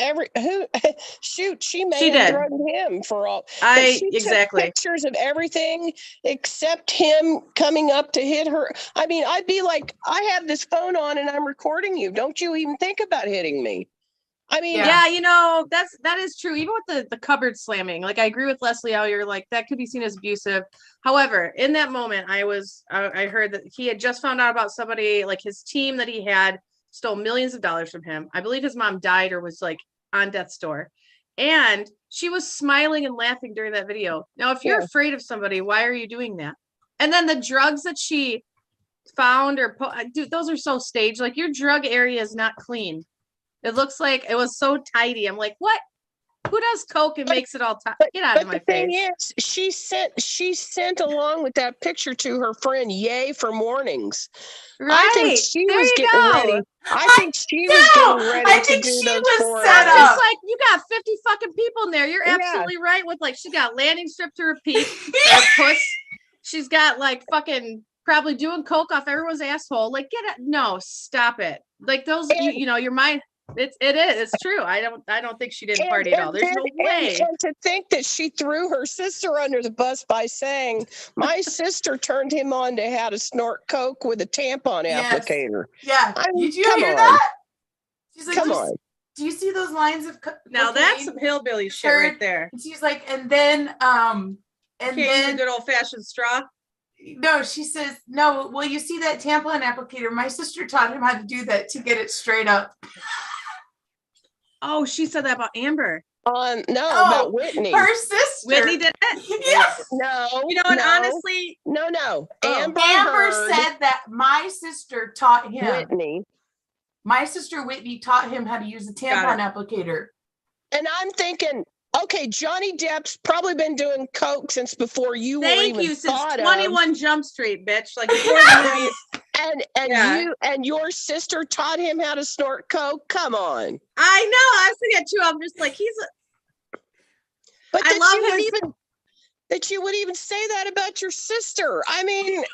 she may have drugged him for all. Took pictures of everything except him coming up to hit her. I mean, I'd be like, I have this phone on and I'm recording you. Don't you even think about hitting me? I mean, that is true. Even with the cupboard slamming, like, I agree with Leslie how you're like, that could be seen as abusive. However, in that moment, I heard that he had just found out about somebody, like his team that he had stole millions of dollars from him. I believe his mom died or was like on death's door, and she was smiling and laughing during that video. Now, if you're afraid of somebody, why are you doing that? And then the drugs that she found dude, those are so staged. Like, your drug area is not clean. It looks like it was so tidy. I'm like, what? Who does coke and makes it all tight? Get out of my face. The thing is, she sent along with that picture to her friend Yay for mornings. Right. I think she was getting ready. I think she was getting ready to do those for set up. It's like, you got 50 fucking people in there. You're absolutely right. With, like, she got landing strip to repeat. Puss. She's got, like, fucking probably doing coke off everyone's asshole. Like, get it. No, stop it. Like, those, your mind. It's true. I don't think she didn't party at all. There's no way. And to think that she threw her sister under the bus by saying, my sister turned him on to how to snort coke with a tampon applicator. Yeah. I mean, did you hear that? She's like, come on. do you see those lines of Now that's cocaine? some hillbilly shit right there. And she's like, and then Can't use a good old fashioned straw. no, she says, no, well, you see that tampon applicator? My sister taught him how to do that to get it straight up. Oh, she said that about Amber. No, Oh, about Whitney. Her sister. Whitney did it. Yes. No, You know, and no, honestly, no. Oh. Amber Amber Heard, said that my sister taught him. Whitney. My sister Whitney taught him how to use a tampon applicator. And I'm thinking, okay, Johnny Depp's probably been doing coke since before you were even since thought 21 Jump Street, bitch. Like before the movies. And your sister taught him how to snort coke. Come on. I know. I was thinking too. I'm just like But I love him. That you would even say that about your sister. I mean,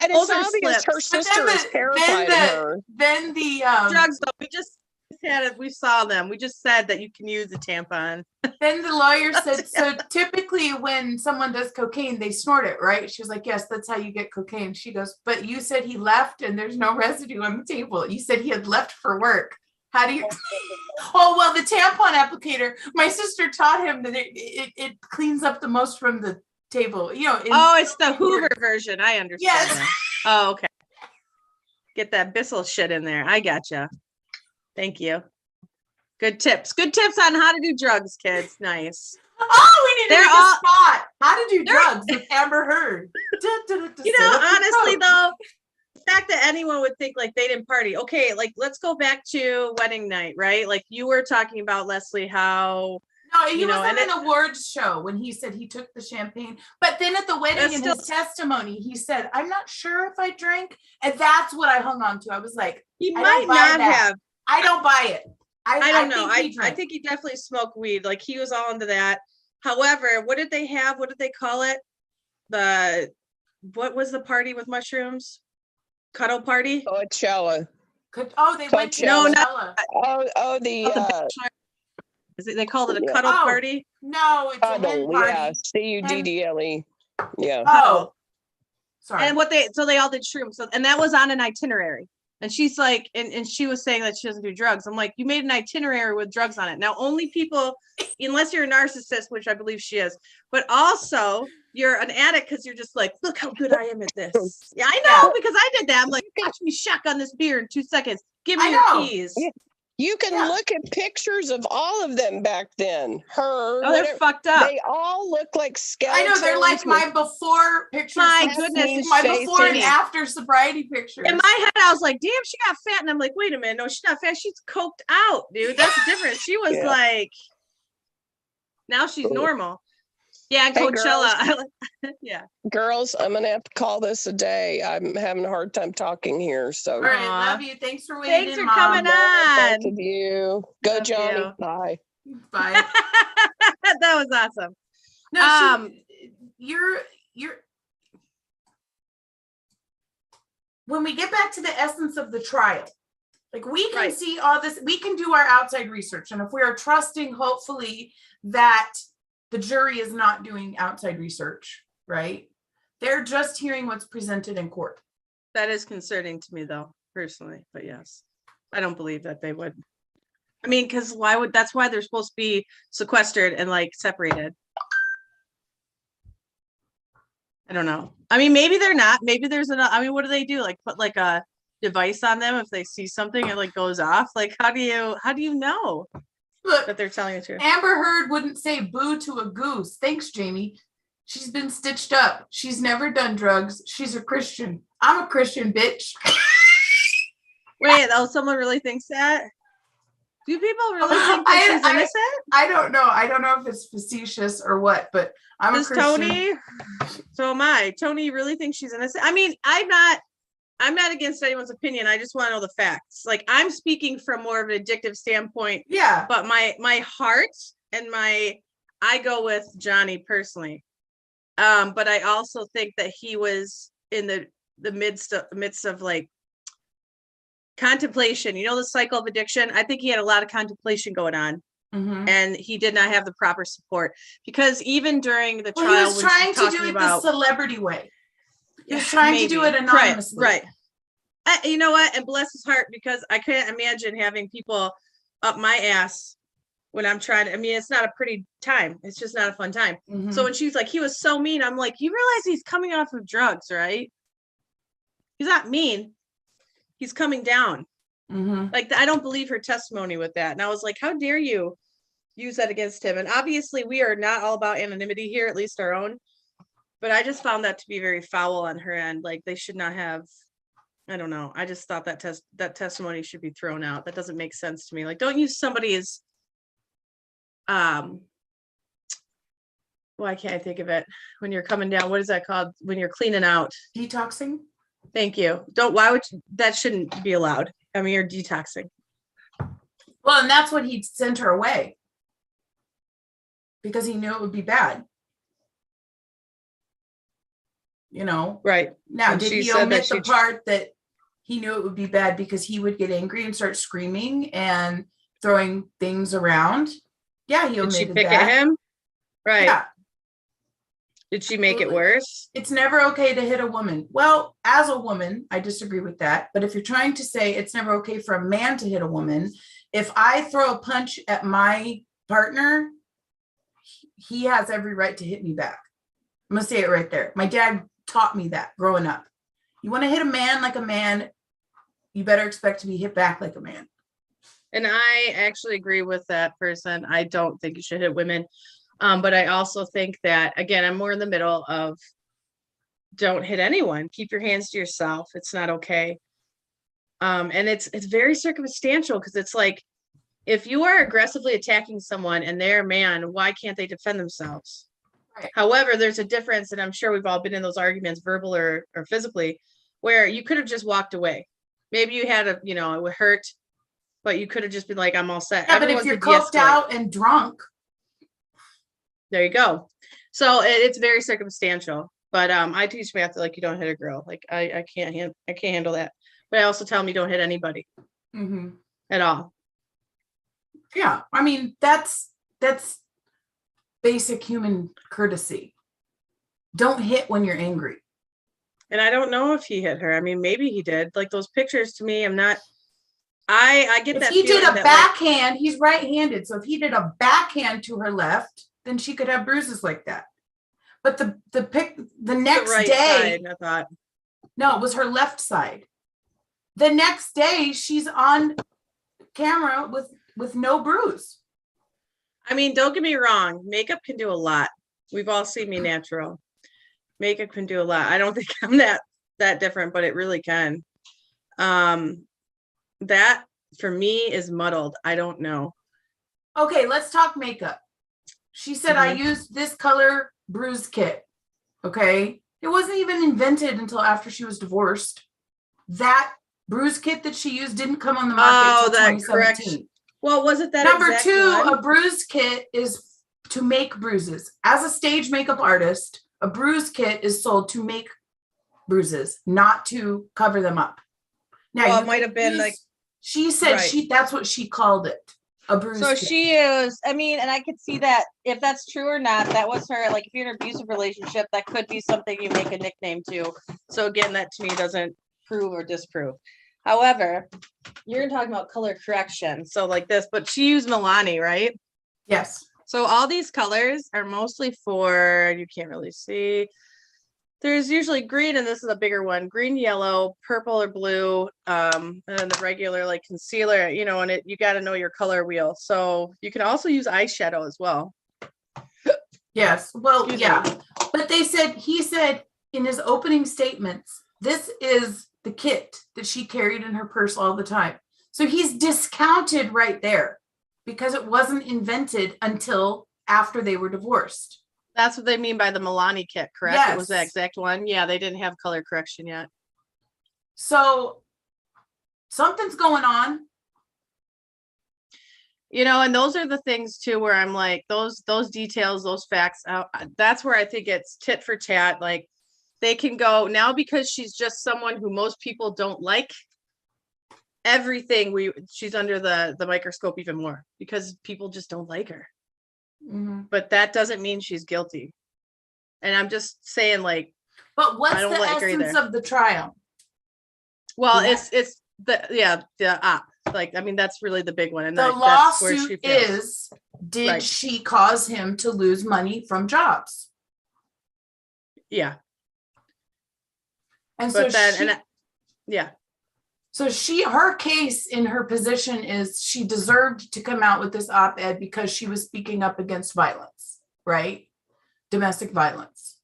and Those it's are obvious slips. her sister is terrified of her. Then the drugs though. We just had it. We saw them. We just said that you can use a tampon. Then the lawyer said, so typically when someone does cocaine, they snort it, right? She was like, yes, that's how you get cocaine. She goes, but you said he left and there's no residue on the table. You said he had left for work. How do you? Oh, well, the tampon applicator, my sister taught him that it cleans up the most from the table. You know. It's the Hoover version. I understand. Yes. That. Oh, okay. Get that Bissell shit in there. I gotcha. Thank you. Good tips. Good tips on how to do drugs, kids. Nice. Oh, we need to make a spot. How to do drugs with Amber Heard. You know, honestly, though, the fact that anyone would think like they didn't party. Okay, like let's go back to wedding night, right? Like you were talking about, Leslie, how no, he was at an awards show when he said he took the champagne. But then at the wedding in his testimony, he said, I'm not sure if I drank. And that's what I hung on to. I was like, he might not have. I don't buy it. I don't know. I think he definitely smoked weed. Like he was all into that. However, what did they have? What did they call it? What was the party with mushrooms? Cuddle party? Coachella. Oh, they went to Coachella. They called it a cuddle party? No, it's a hen party. Yeah, CUDDLE. Yeah. Oh, sorry. And they all did shrooms. And that was on an itinerary. And she's like, and she was saying that she doesn't do drugs. I'm like, you made an itinerary with drugs on it. Now, only people, unless you're a narcissist, which I believe she is, but also you're an addict because you're just like, look how good I am at this. Yeah, I know, because I did that. I'm like, watch me shotgun this beer in 2 seconds. Give me your keys. Yeah. You can look at pictures of all of them back then. They're fucked up. They all look like skeletons. I know, they're like my before pictures. My goodness. My before and after sobriety pictures. In my head, I was like, damn, she got fat. And I'm like, wait a minute. No, she's not fat. She's coked out, dude. That's different. She was like, now she's normal. Yeah, Coachella. Yeah. Girls, I'm going to have to call this a day. I'm having a hard time talking here. So, all right, love you. Thanks for waiting. Thanks for coming on. Both of you. Go, Johnny. Bye. Bye. That was awesome. No, you're when we get back to the essence of the trial, like we can see all this, we can do our outside research. And if we are trusting, hopefully, that the jury is not doing outside research, right? They're just hearing what's presented in court. That is concerning to me, though, personally. But yes, I don't believe that they would. I mean, because that's why they're supposed to be sequestered and like separated. I don't know. I mean, maybe they're not. Maybe there's what do they do? Like put like a device on them if they see something and like goes off? Like, how do you know? Look, that they're telling the truth? Amber Heard wouldn't say boo to a goose. Thanks, Jamie. She's been stitched up. She's never done drugs. She's a Christian. I'm a Christian, bitch. Wait, someone really thinks that? Do people really think that she's innocent? I don't know. I don't know if it's facetious or what, but I'm a Christian. Tony? So am I. Tony really thinks she's innocent? I mean, I'm not against anyone's opinion. I just want to know the facts. Like, I'm speaking from more of an addictive standpoint. Yeah. But my heart and I go with Johnny personally. But I also think that he was in the midst of like contemplation. You know, the cycle of addiction. I think he had a lot of contemplation going on. Mm-hmm. And he did not have the proper support, because even during the trial, he was trying to do it the celebrity way. He was trying to do it anonymously. Right. You know what? And bless his heart, because I can't imagine having people up my ass when I'm trying to, I mean, it's not a pretty time. It's just not a fun time. Mhm. So when she's like, he was so mean, I'm like, you realize he's coming off of drugs, right? He's not mean. He's coming down. Mhm. Like, I don't believe her testimony with that. And I was like, how dare you use that against him? And obviously we are not all about anonymity here, at least our own. But I just found that to be very foul on her end. Like, they should not have, I don't know. I just thought that testimony should be thrown out. That doesn't make sense to me. Like, don't use somebody's, why can't I think of it? When you're coming down, what is that called? When you're cleaning out. Detoxing. Thank you. That shouldn't be allowed. I mean, you're detoxing. Well, and that's what he sent her away because he knew it would be bad. You know, Right. now, And did she he said omit that the part that he knew it would be bad because he would get angry and start screaming and throwing things around? Yeah, he Did she omitted pick that. at him? Right. Yeah, Did she make it Absolutely. worse? It's never okay to hit a woman. Well, as a woman, I disagree with that. But if you're trying to say it's never okay for a man to hit a woman, if I throw a punch at my partner, he has every right to hit me back. I'm gonna say it right there. My dad taught me that growing up. You want to hit a man like a man, you better expect to be hit back like a man. And I actually agree with that person. I don't think you should hit women. But I also think that, again, I'm more in the middle of don't hit anyone. Keep your hands to yourself. It's not okay. And it's very circumstantial, because it's like, if you are aggressively attacking someone and they're a man, why can't they defend themselves? Right. However, there's a difference, and I'm sure we've all been in those arguments, verbal or physically, where you could have just walked away. Maybe you had it would hurt, but you could have just been like, I'm all set. Yeah, but if you're coked out and drunk, there you go. So it's very circumstantial. But I teach math, like, you don't hit a girl. Like, I can't handle that. But I also tell them you don't hit anybody at all. Yeah, I mean, that's basic human courtesy. Don't hit when you're angry. And I don't know if he hit her. I mean, maybe he did. Like, those pictures, to me, I'm not. I get that. If he did a that, backhand, like, he's right-handed. So if he did a backhand to her left, then she could have bruises like that. But the next right day, side, I thought. No, it was her left side. The next day, she's on camera with no bruise. I mean, don't get me wrong. Makeup can do a lot. We've all seen me natural. Makeup can do a lot. I don't think I'm that different, but it really can. That for me is muddled. I don't know. Okay, let's talk makeup. She said, I used this color bruise kit. Okay. It wasn't even invented until after she was divorced. That bruise kit that she used didn't come on the market until 2017. Well, was it that number exact two? one? A bruise kit is to make bruises. As a stage makeup artist, a bruise kit is sold to make bruises, not to cover them up. Now, well, it might have been like, she said that's what she called it. A bruise so kit. she is, I mean, and I could see that if that's true or not, that was her, like, if you're in an abusive relationship, that could be something you make a nickname to. So again, that to me doesn't prove or disprove. However, you're talking about color correction. So like this, but she used Milani, right? Yes. So all these colors are mostly for, you can't really see. There's usually green, and this is a bigger one, green, yellow, purple or blue, and then the regular like concealer, and you got to know your color wheel. So you can also use eyeshadow as well. Yes. Well, Excuse yeah. me. But he said in his opening statements, this is the kit that she carried in her purse all the time. So he's discounted right there because it wasn't invented until after they were divorced. That's what they mean by the Milani kit, correct? Yes. It was the exact one. Yeah, they didn't have color correction yet. So something's going on. And those are the things too, where I'm like, those details, those facts, that's where I think it's tit for tat. Like, they can go now because she's just someone who most people don't like. Everything she's under the microscope even more because people just don't like her. But that doesn't mean she's guilty. And I'm just saying, like, but what's I don't the like her essence either. of the trial? Well, Yeah. it's the op. Like, I mean, that's really the big one. And The that's where she lawsuit fails. is, did Right. she cause him to lose money from jobs? Yeah. And But so then, yeah. so her case in her position is she deserved to come out with this op-ed because she was speaking up against violence, right? Domestic violence.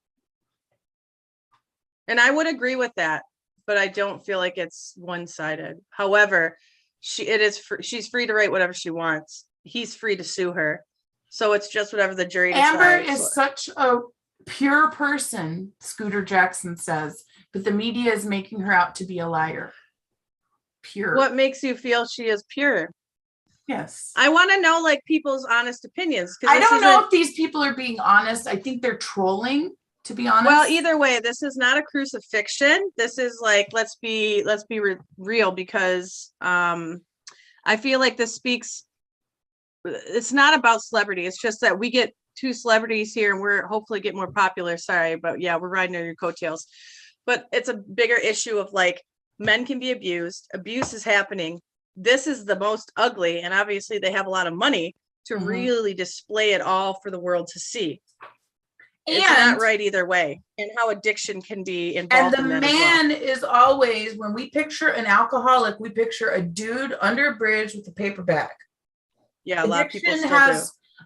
And I would agree with that, but I don't feel like it's one-sided. However, she's free to write whatever she wants. He's free to sue her. So it's just whatever the jury decides. Amber is such a pure person, Scooter Jackson says, but the media is making her out to be a liar. Pure. What makes you feel she is pure? Yes. I want to know, like, people's honest opinions. I don't know if these people are being honest. I think they're trolling, to be honest. Well, either way, this is not a crucifixion. This is like, let's be real, because I feel like this speaks, it's not about celebrity. It's just that we get 2 celebrities here and we're hopefully get more popular. Sorry, but yeah, we're riding on your coattails. But it's a bigger issue of, like, men can be abused. Abuse is happening. This is the most ugly. And obviously they have a lot of money to really display it all for the world to see. It's not right either way. And how addiction can be involved in that. And the man is always, when we picture an alcoholic, we picture a dude under a bridge with a paper bag. Yeah, a lot of people still do.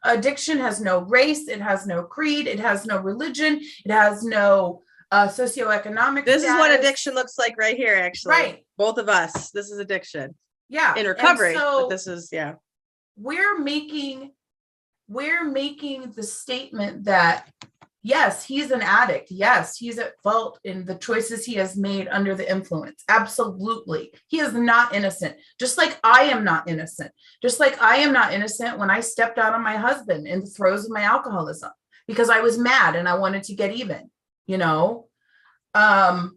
Addiction has no race. It has no creed. It has no religion. It has no socioeconomic This status. is what addiction looks like right here, actually. Right. Both of us. This is addiction. Yeah. In recovery. So but this is, yeah. We're making the statement that, yes, he's an addict. Yes, he's at fault in the choices he has made under the influence. Absolutely. He is not innocent. Just like I am not innocent. Just like I am not innocent when I stepped out on my husband in the throes of my alcoholism because I was mad and I wanted to get even, you know? But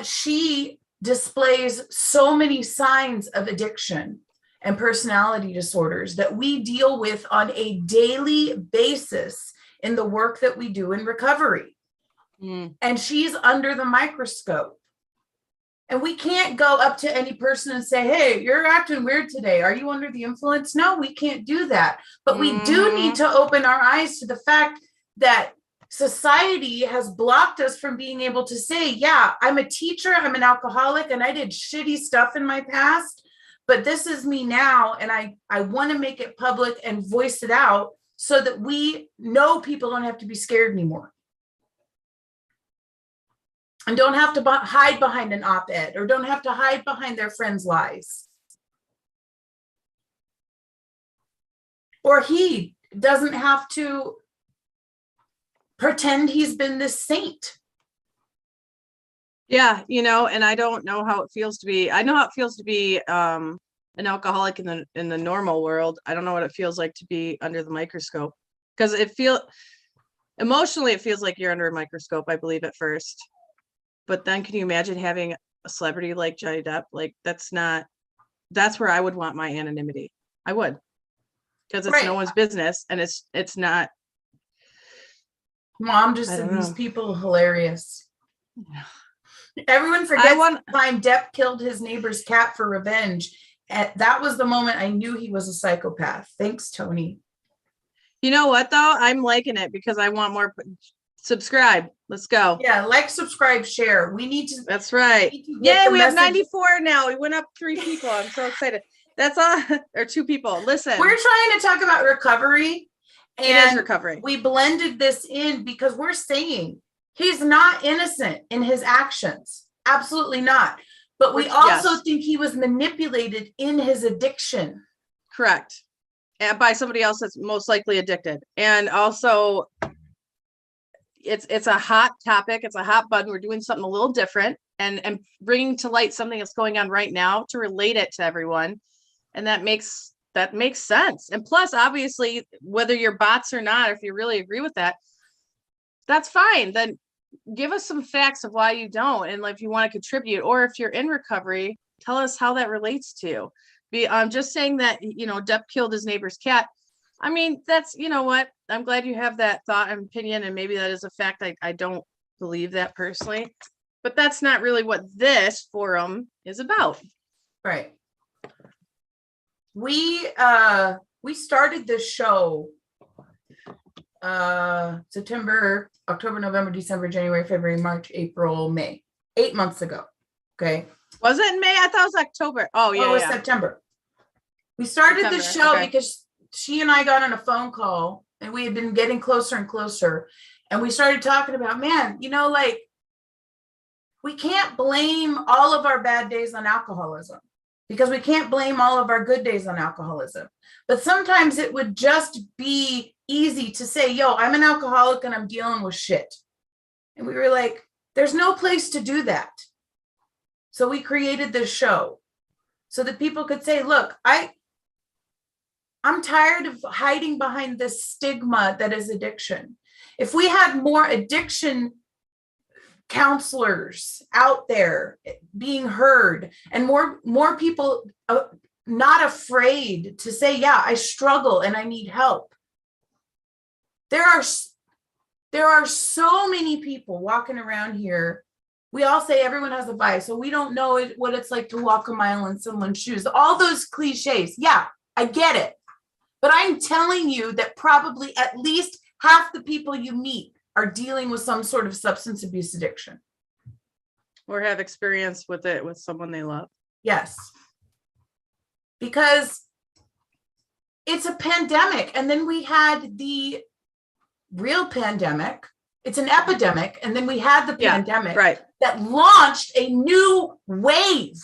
she displays so many signs of addiction and personality disorders that we deal with on a daily basis in the work that we do in recovery. And she's under the microscope. And we can't go up to any person and say, hey, you're acting weird today. Are you under the influence? No, we can't do that. But we do need to open our eyes to the fact that society has blocked us from being able to say, yeah, I'm a teacher, I'm an alcoholic, and I did shitty stuff in my past, but this is me now. And I want to make it public and voice it out so that we know people don't have to be scared anymore. And don't have to hide behind an op-ed or don't have to hide behind their friends' lies. Or he doesn't have to pretend he's been this saint. Yeah, you know, and I don't know how it feels to be, I know how it feels to be an alcoholic in the normal world. I don't know what it feels like to be under the microscope, because emotionally it feels like you're under a microscope, I believe, at first. But then can you imagine having a celebrity like Johnny Depp? Like, that's where I would want my anonymity. I would, because it's no one's business, and it's not. Mom just said these people are hilarious. Everyone forgets the time Depp killed his neighbor's cat for revenge. And that was the moment I knew he was a psychopath. Thanks, Tony. You know what, though? I'm liking it because I want more. Subscribe. Let's go. Yeah, like, subscribe, share. We need to. That's right. Yay, we have 94 now. We went up 3 people. I'm so excited. That's all. Or 2 people. Listen. We're trying to talk about recovery. And it is recovery. We blended this in because we're saying he's not innocent in his actions. Absolutely not. But we also think he was manipulated in his addiction. Correct. And by somebody else that's most likely addicted. And also, it's a hot topic. It's a hot button. We're doing something a little different and bringing to light something that's going on right now to relate it to everyone. And that makes sense. And plus, obviously, whether you're bots or not, if you really agree with that, that's fine. Then give us some facts of why you don't. And if you want to contribute, or if you're in recovery, tell us how that relates to. I'm just saying that, you know, Depp killed his neighbor's cat. I mean, that's, you know what? I'm glad you have that thought and opinion, and maybe that is a fact. I don't believe that personally. But that's not really what this forum is about. Right. We started this show September, October, November, December, January, February, March, April, May. 8 months ago. Okay. Was it in May? I thought it was October. Oh, yeah. It was yeah. September. We started the September, show okay. because she and I got on a phone call and we had been getting closer and closer. And we started talking about, man, you know, like, we can't blame all of our bad days on alcoholism because we can't blame all of our good days on alcoholism. But sometimes it would just be easy to say, yo, I'm an alcoholic and I'm dealing with shit. And we were like, there's no place to do that. So we created this show so that people could say, look, I'm tired of hiding behind this stigma that is addiction. If we had more addiction counselors out there being heard and more people not afraid to say, yeah, I struggle and I need help. There are so many people walking around here. We all say everyone has a vice, so we don't know what it's like to walk a mile in someone's shoes. All those cliches. Yeah, I get it. But I'm telling you that probably at least half the people you meet are dealing with some sort of substance abuse addiction. Or have experience with it with someone they love. Yes. Because it's a pandemic. And then we had the real pandemic. It's an epidemic. And then we had the pandemic that launched a new wave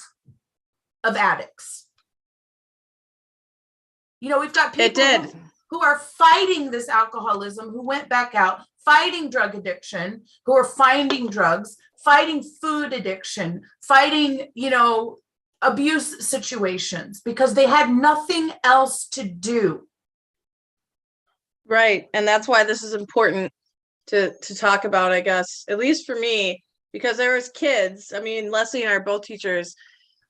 of addicts. You know, we've got people who are fighting this alcoholism, who went back out, fighting drug addiction, who are finding drugs, fighting food addiction, fighting, you know, abuse situations because they had nothing else to do. Right. And that's why this is important to talk about, I guess, at least for me, because there was kids. I mean, Leslie and I are both teachers.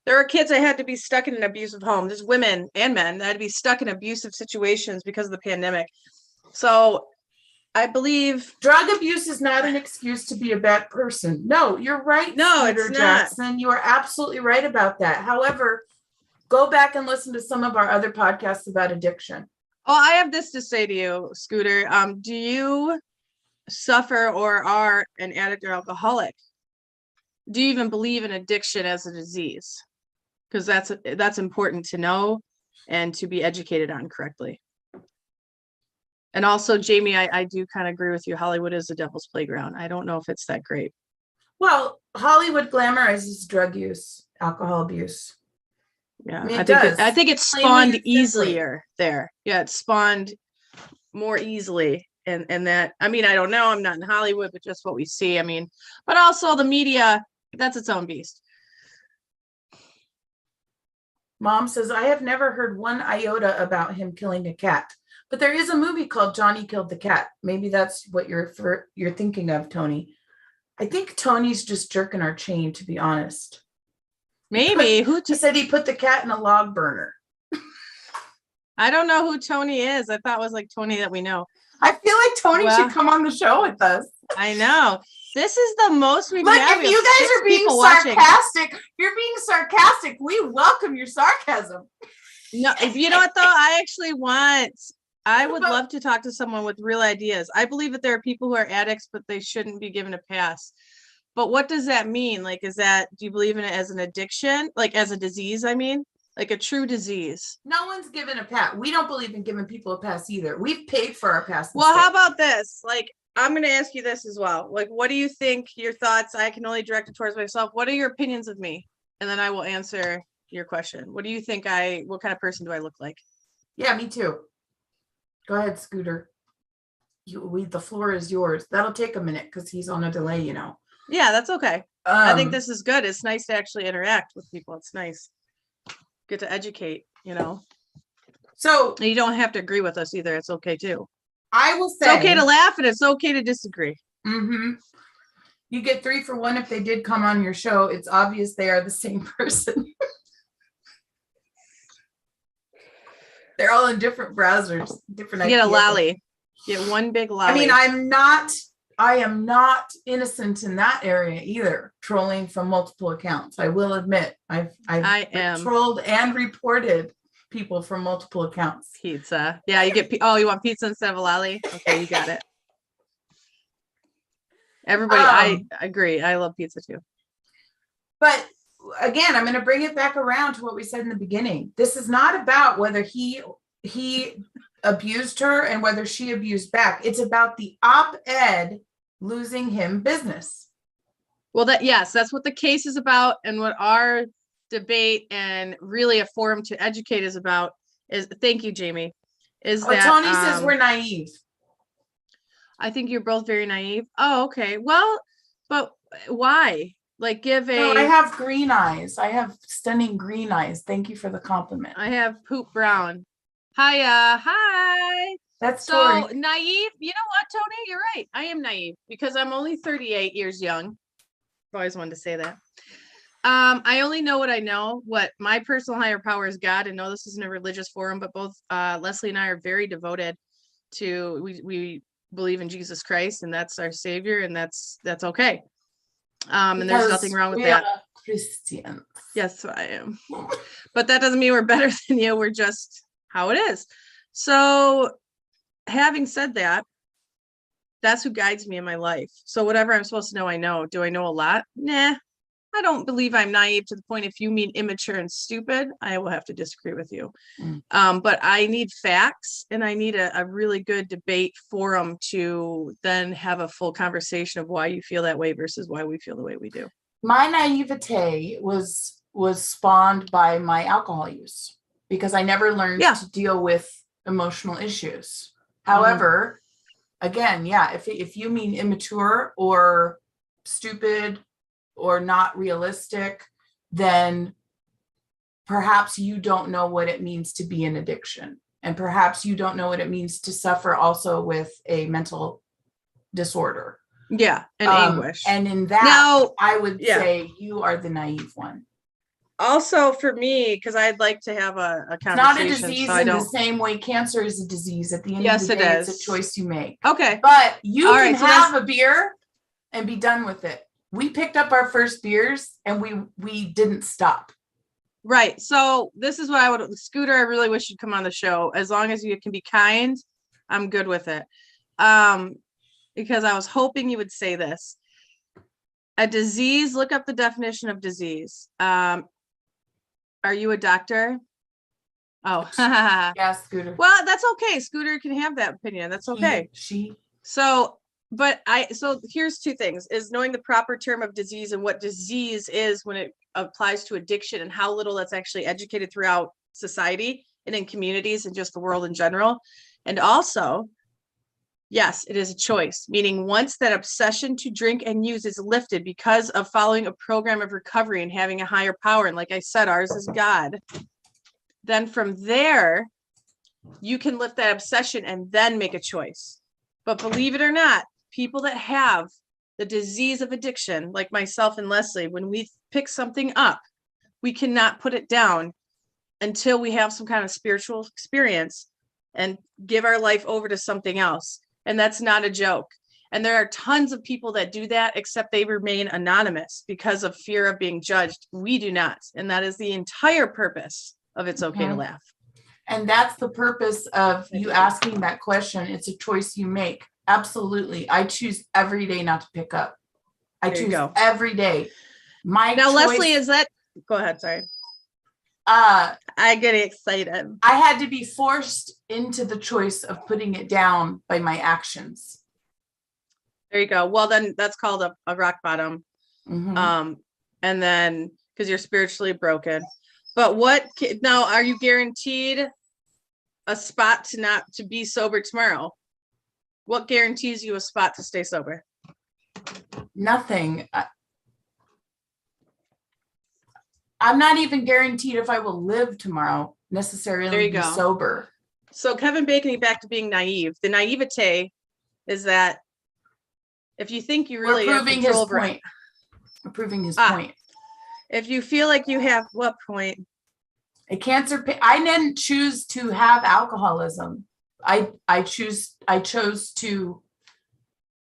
There are kids that had to be stuck in an abusive home. There's women and men that had to be stuck in abusive situations because of the pandemic. So I believe drug abuse is not an excuse to be a bad person. No, you're right. No, Scooter it's Jackson. not. You are absolutely right about that. However, go back and listen to some of our other podcasts about addiction. Oh, I have this to say to you, Scooter. Do you suffer or are an addict or alcoholic? Do you even believe in addiction as a disease? Because that's important to know and to be educated on correctly. And also, Jamie, I do kind of agree with you. Hollywood is the devil's playground. I don't know if it's that great. Well, Hollywood glamorizes drug use, alcohol abuse. Yeah, I mean, I think it spawned easier there. Yeah, it spawned more easily. And that, I mean, I don't know. I'm not in Hollywood, but just what we see. I mean, but also the media, that's its own beast. Mom says, I have never heard one iota about him killing a cat. But there is a movie called Johnny Killed the Cat. Maybe that's what you're thinking of, Tony. I think Tony's just jerking our chain, to be honest. Maybe. Who just said he put the cat in a log burner? I don't know who Tony is. I thought it was like Tony that we know. I feel like Tony should come on the show with us. I know. This is the most we've Look, had. if you guys are being sarcastic, you're being sarcastic. We welcome your sarcasm. No, you know what though? I would love to talk to someone with real ideas. I believe that there are people who are addicts, but they shouldn't be given a pass. But what does that mean? Like, do you believe in it as an addiction? Like as a disease, I mean? Like a true disease. No one's given a pass. We don't believe in giving people a pass either. We've paid for our pass. Well, how about this? Like, I'm going to ask you this as well. Like, what do you think your thoughts? I can only direct it towards myself. What are your opinions of me? And then I will answer your question. What do you think what kind of person do I look like? Yeah, me too. Go ahead, Scooter. The floor is yours. That'll take a minute because he's on a delay, you know. Yeah, that's okay. I think this is good. It's nice to actually interact with people. It's nice. Get to educate, you know. So and you don't have to agree with us either. It's okay too. I will say it's okay to laugh and it's okay to disagree. Mm-hmm. You get 3 for 1 if they did come on your show. It's obvious they are the same person. They're all in different browsers, different. You get a lolly. You get one big lolly. I mean, I'm not I am not innocent in that area either, trolling from multiple accounts. I will admit, I am. trolled and reported people from multiple accounts. Pizza. Yeah, you get, you want pizza instead of a lolly? Okay, you got it. Everybody, I agree. I love pizza too. But again, I'm going to bring it back around to what we said in the beginning. This is not about whether he abused her and whether she abused back. It's about the op-ed losing him business. Well, that's what the case is about, and what our debate and really a forum to educate is about. Is thank you, Jamie. Tony says we're naive. I think you're both very naive. Oh, okay. Well, but why? Like, I have green eyes. I have stunning green eyes. Thank you for the compliment. I have poop brown. Hi. That's so Tori. Naive. You know what, Tony? You're right. I am naive because I'm only 38 years young. I've always wanted to say that. I only know what I know. What my personal higher power is God. And no, this isn't a religious forum, but both Leslie and I are very devoted to. We believe in Jesus Christ, and that's our Savior, and that's okay. And there's nothing wrong with that. Christians. Yes, I am. But that doesn't mean we're better than you. We're just how it is. So having said that, that's who guides me in my life. So whatever I'm supposed to know, I know. Do I know a lot? Nah, I don't believe I'm naive to the point. If you mean immature and stupid, I will have to disagree with you. But I need facts, and I need a really good debate forum to then have a full conversation of why you feel that way versus why we feel the way we do. My naivete was spawned by my alcohol use because I never learned to deal with emotional issues. However, again, if you mean immature or stupid or not realistic, then perhaps you don't know what it means to be in addiction. And perhaps you don't know what it means to suffer also with a mental disorder. Yeah, and anguish. And in that, now, I would say you are the naive one. Also for me, because I'd like to have a conversation. It's not a disease in the same way cancer is a disease. At the end of the day, it's a choice you make. Okay. But you can have a beer and be done with it. We picked up our first beers and we didn't stop. Right. So this is what I would, Scooter, I really wish you'd come on the show. As long as you can be kind, I'm good with it. Because I was hoping you would say this. A disease, look up the definition of disease. Are you a doctor? Oh, yeah, Scooter. Well, that's okay. Scooter can have that opinion. That's okay. So here's two things: is knowing the proper term of disease and what disease is when it applies to addiction, and how little that's actually educated throughout society and in communities and just the world in general. And also, yes, it is a choice, meaning once that obsession to drink and use is lifted because of following a program of recovery and having a higher power, and like I said, ours is God, then from there, you can lift that obsession and then make a choice. But believe it or not, people that have the disease of addiction, like myself and Leslie, when we pick something up, we cannot put it down until we have some kind of spiritual experience and give our life over to something else. And that's not a joke. And there are tons of people that do that, except they remain anonymous because of fear of being judged. We do not. And that is the entire purpose of It's Okay to Laugh. And that's the purpose of you asking that question. It's a choice you make. Absolutely. I choose every day not to pick up. I choose every day. Now, choice, Leslie, is that, go ahead, sorry. I get excited. I had to be forced into the choice of putting it down by my actions. There you go. Well, then that's called a rock bottom. And then because you're spiritually broken. But now, are you guaranteed a spot to be sober tomorrow? What guarantees you a spot to stay sober? Nothing. I'm not even guaranteed if I will live tomorrow necessarily be sober. So Kevin Bacon, back to being naive. The naivete is that if you think you really are proving his point. We're proving his point. If you feel like you have what point? A cancer. I didn't choose to have alcoholism. I chose to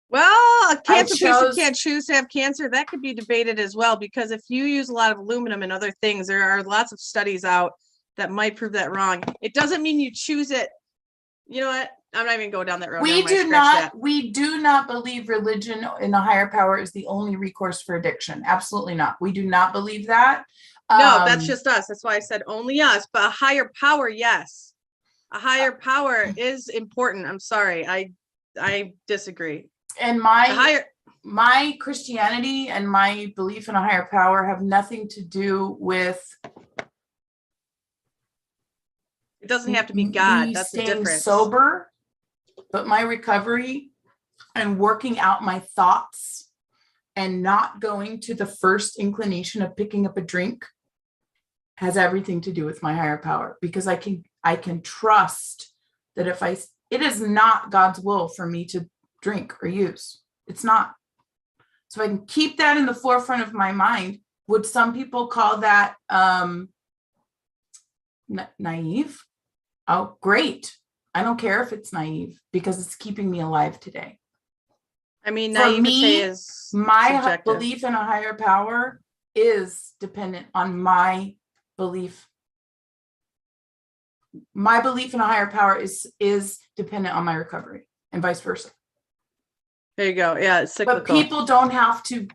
Well, a cancer patient chose- can't choose to have cancer. That could be debated as well, because if you use a lot of aluminum and other things, there are lots of studies out that might prove that wrong. It doesn't mean you choose it. You know what? I'm not even going down that road. We Never mind, do scratch not, that. we do not believe religion in a higher power is the only recourse for addiction. Absolutely not. We do not believe that. No, that's Um, just us. That's why I said only us, but a higher power, yes. A higher power is important. I'm sorry. I disagree. and A my higher my Christianity and my belief in a higher power have nothing to do with it doesn't have to be God. me That's the staying difference. sober, but my recovery and working out my thoughts and not going to the first inclination of picking up a drink has everything to do with my higher power, because I can trust that it is not God's will for me to drink or use. It's not. So I can keep that in the forefront of my mind. Would some people call that naive? Oh, great. I don't care if it's naive, because it's keeping me alive today. I mean, For naivete me, is My subjective. belief in a higher power is dependent on my belief. My belief in a higher power is dependent on my recovery, and vice versa. There you go. Yeah, it's cyclical. But people don't have to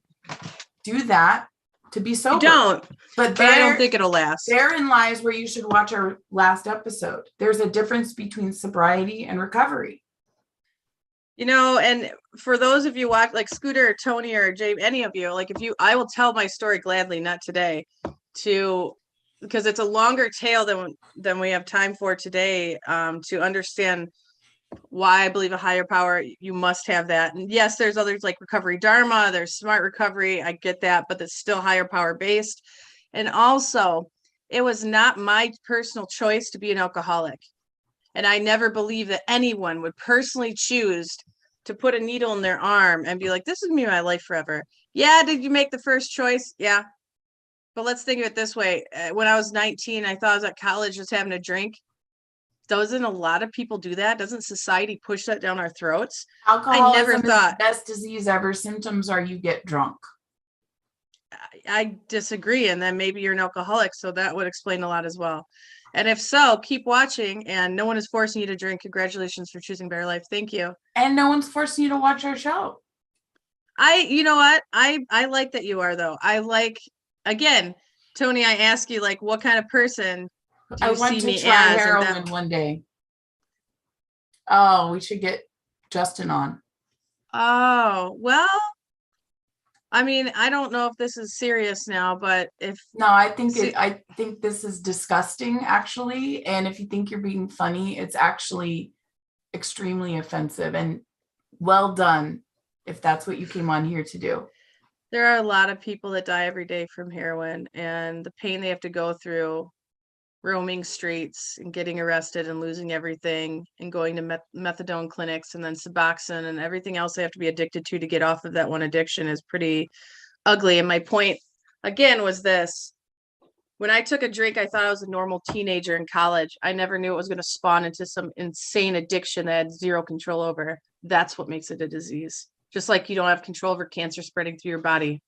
do that to be sober. You don't, But but I don't think it'll last. therein lies where you should watch our last episode. There's a difference between sobriety and recovery. You know, and for those of you watch, like Scooter or Tony or Jay, any of you, like I will tell my story gladly, not today, because it's a longer tale than we have time for today, to understand why I believe a higher power, you must have that. And yes, there's others like recovery dharma, there's smart recovery, I get that, but it's still higher power based. And also, it was not my personal choice to be an alcoholic. And I never believe that anyone would personally choose to put a needle in their arm and be like, this is me, my life forever. Yeah, did you make the first choice? Yeah. But let's think of it this way. When I was 19, I thought I was at college just having a drink. Doesn't a lot of people do that? Doesn't society push that down our throats? Alcoholism is thought- the best disease ever. Symptoms are you get drunk. I disagree. And then maybe you're an alcoholic. So that would explain a lot as well. And if so, keep watching, and no one is forcing you to drink. Congratulations for choosing Better Life. Thank you. And no one's forcing you to watch our show. You know what? I like that you are, though. I like, again, Tony, I ask you, like, what kind of person do I you want see to me try as? heroin one day. Oh, we should get Justin on. Oh, well, I mean, I don't know if this is serious now, but if No, I think See- I think this is disgusting, actually. And if you think you're being funny, it's actually extremely offensive. And well done if that's what you came on here to do. there are a lot of people that die every day from heroin, and the pain they have to go through roaming streets and getting arrested and losing everything and going to methadone clinics and then Suboxone and everything else they have to be addicted to get off of that one addiction is pretty ugly. And my point again was this: when I took a drink, I thought I was a normal teenager in college. I never knew it was going to spawn into some insane addiction that I had zero control over. That's what makes it a disease. Just like you don't have control over cancer spreading through your body.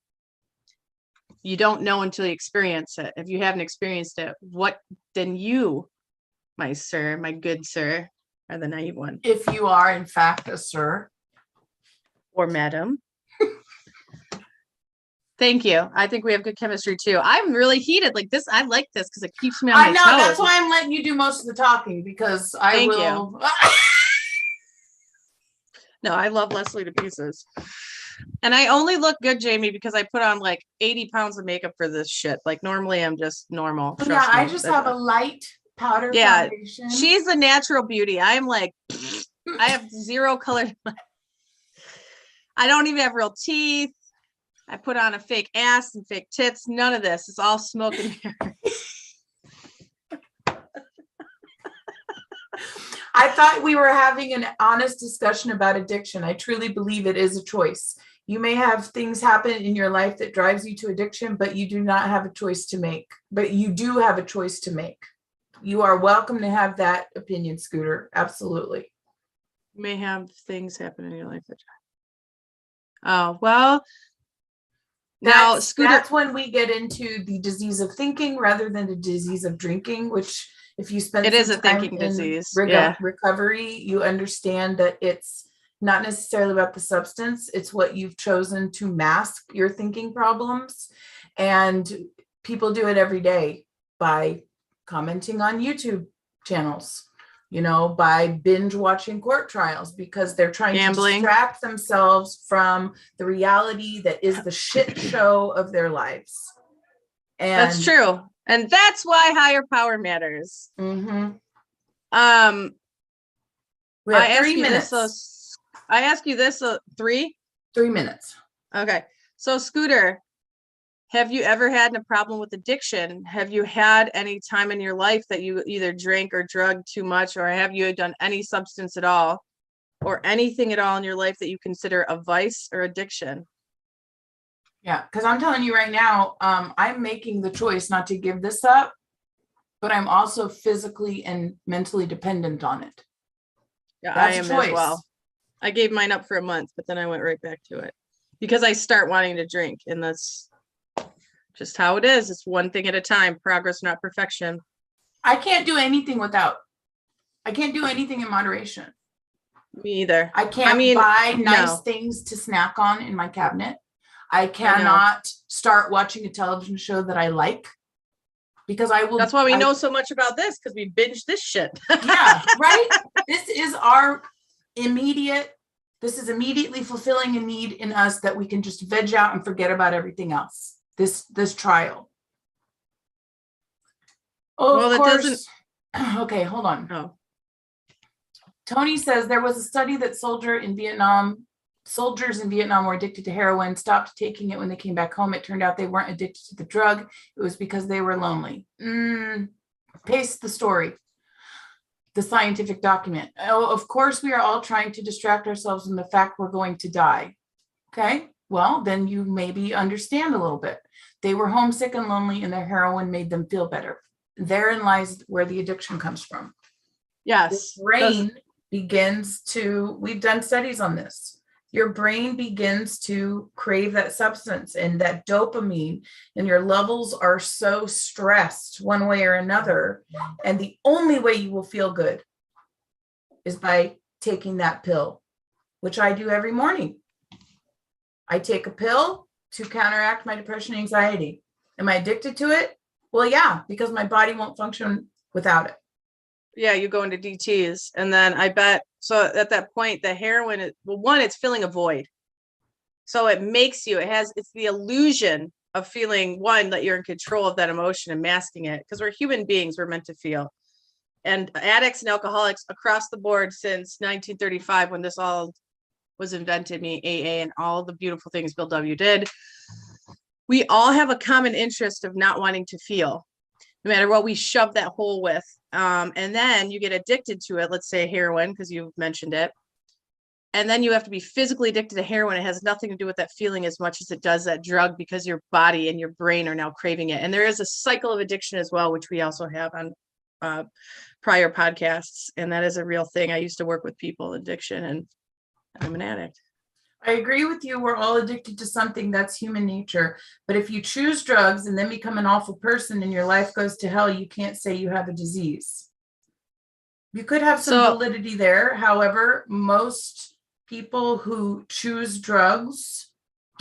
You don't know until you experience it. If you haven't experienced it, then you, my sir, my good sir, are the naive one. If you are, in fact, a sir. Or madam. Thank you. I think we have good chemistry too. I'm really heated like this. I like this because it keeps me on my I know, toes. that's why I'm letting you do most of the talking, because I Thank will. No, I love Leslie to pieces. And I only look good, Jamie, because I put on like 80 pounds of makeup for this shit. Like normally I'm just normal. Yeah, Trust I me. just have a light powder Yeah, foundation. She's the natural beauty. I'm like, I have zero color. I don't even have real teeth. I put on a fake ass and fake tits. None of this. It's all smoke and mirrors. I thought we were having an honest discussion about addiction. I truly believe it is a choice. You may have things happen in your life that drives you to addiction, but you do not have a choice to make. But you do have a choice to make. You are welcome to have that opinion, Scooter. Absolutely. You may have things happen in your life that Oh, well, now That's Scooter, that's when we get into the disease of thinking rather than the disease of drinking, which if you spend it is some a time thinking in disease. Yeah. recovery, you understand that it's not necessarily about the substance, it's what you've chosen to mask your thinking problems. And people do it every day by commenting on YouTube channels, by binge watching court trials because they're trying Gambling. to distract themselves from the reality that is the shit show of their lives. And That's true. And that's why higher power matters. Mhm. We I have ask 3 you minutes. this, I ask you this, 3? 3 minutes. Okay. So Scooter, have you ever had a problem with addiction? Have you had any time in your life that you either drank or drugged too much, or have you done any substance at all, or anything at all in your life that you consider a vice or addiction? Yeah, because I'm telling you right now, I'm making the choice not to give this up, but I'm also physically and mentally dependent on it. Yeah, That's I a am choice. as well. I gave mine up for a month, but then I went right back to it because I start wanting to drink, and that's just how it is. It's one thing at a time. Progress, not perfection. I can't do anything in moderation. Me either. I can't buy nice things to snack on in my cabinet. I cannot start watching a television show that I like because I will. That's why we know so much about this, because we binged this shit. Yeah, right? This is immediately fulfilling a need in us that we can just veg out and forget about everything else. This trial. Oh, well, of that course. doesn't. Okay, hold on. Oh. Tony says there was a study that soldiers in Vietnam were addicted to heroin, stopped taking it when they came back home. It turned out they weren't addicted to the drug. It was because they were lonely. Paste the story, the scientific document. Oh, of course, we are all trying to distract ourselves from the fact we're going to die. Okay, well, then you maybe understand a little bit. They were homesick and lonely, and their heroin made them feel better. Therein lies where the addiction comes from. Yes. The brain begins to, we've done studies on this. Your brain begins to crave that substance and that dopamine, and your levels are so stressed one way or another. And the only way you will feel good is by taking that pill, which I do every morning. I take a pill to counteract my depression and anxiety. Am I addicted to it? Well, yeah, because my body won't function without it. Yeah, you go into DTs, and then I bet, so at that point, the heroin, one, it's filling a void. So it makes you, it's the illusion of feeling, one, that you're in control of that emotion and masking it, because we're human beings, we're meant to feel. And addicts and alcoholics across the board since 1935, when this all was invented, me, AA, and all the beautiful things Bill W. did, we all have a common interest of not wanting to feel, no matter what we shove that hole with. And then you get addicted to it, let's say heroin, because you mentioned it. And then you have to be physically addicted to heroin. It has nothing to do with that feeling as much as it does that drug, because your body and your brain are now craving it. And there is a cycle of addiction as well, which we also have on prior podcasts. And that is a real thing. I used to work with people with addiction, and I'm an addict. I agree with you. We're all addicted to something. That's human nature. But if you choose drugs and then become an awful person and your life goes to hell, you can't say you have a disease. You could have some validity there. However, most people who choose drugs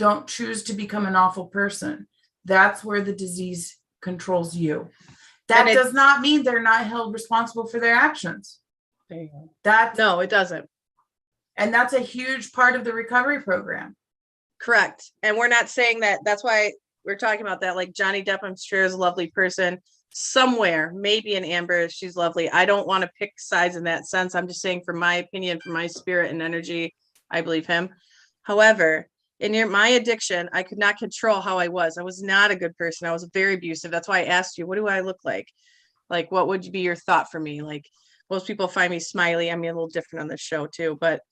don't choose to become an awful person. That's where the disease controls you. That does not mean they're not held responsible for their actions. There you go. No, it doesn't. And that's a huge part of the recovery program. Correct. And we're not saying that. That's why we're talking about that. Like Johnny Depp, I'm sure, is a lovely person somewhere, maybe in Amber, she's lovely. I don't want to pick sides in that sense. I'm just saying, from my opinion, from my spirit and energy, I believe him. However, in my addiction, I could not control how I was. I was not a good person. I was very abusive. That's why I asked you, what do I look like? Like, what would be your thought for me? Like, most people find me smiley. I mean, a little different on this show too, but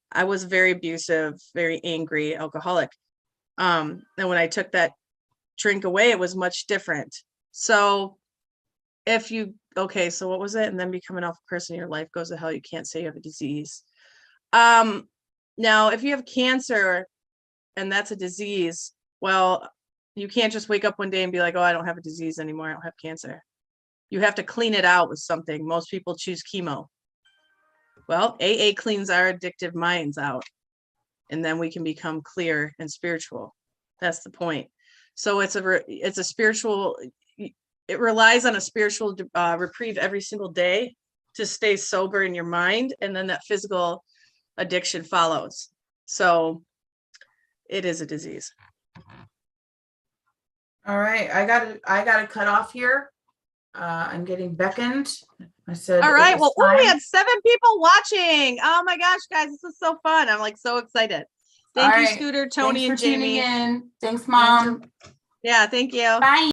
I was very abusive, very angry alcoholic. And when I took that drink away, it was much different. So so what was it? And then become an awful person, your life goes to hell. You can't say you have a disease. Now, if you have cancer, and that's a disease. Well, you can't just wake up one day and be like, oh, I don't have a disease anymore. I don't have cancer. You have to clean it out with something. Most people choose chemo. Well, AA cleans our addictive minds out, and then we can become clear and spiritual. That's the point. So it's a spiritual, it relies on a spiritual reprieve every single day to stay sober in your mind, and then that physical addiction follows. So it is a disease. All right, I gotta cut off here. I'm getting beckoned. I said. All it right. was Well, we time. had 7 people watching. Oh my gosh, guys, this is so fun. I'm like so excited. Thank All you, right. Scooter, Tony, Thanks and for tuning Jamie. in. Thanks, Mom. Yeah, thank you. Bye.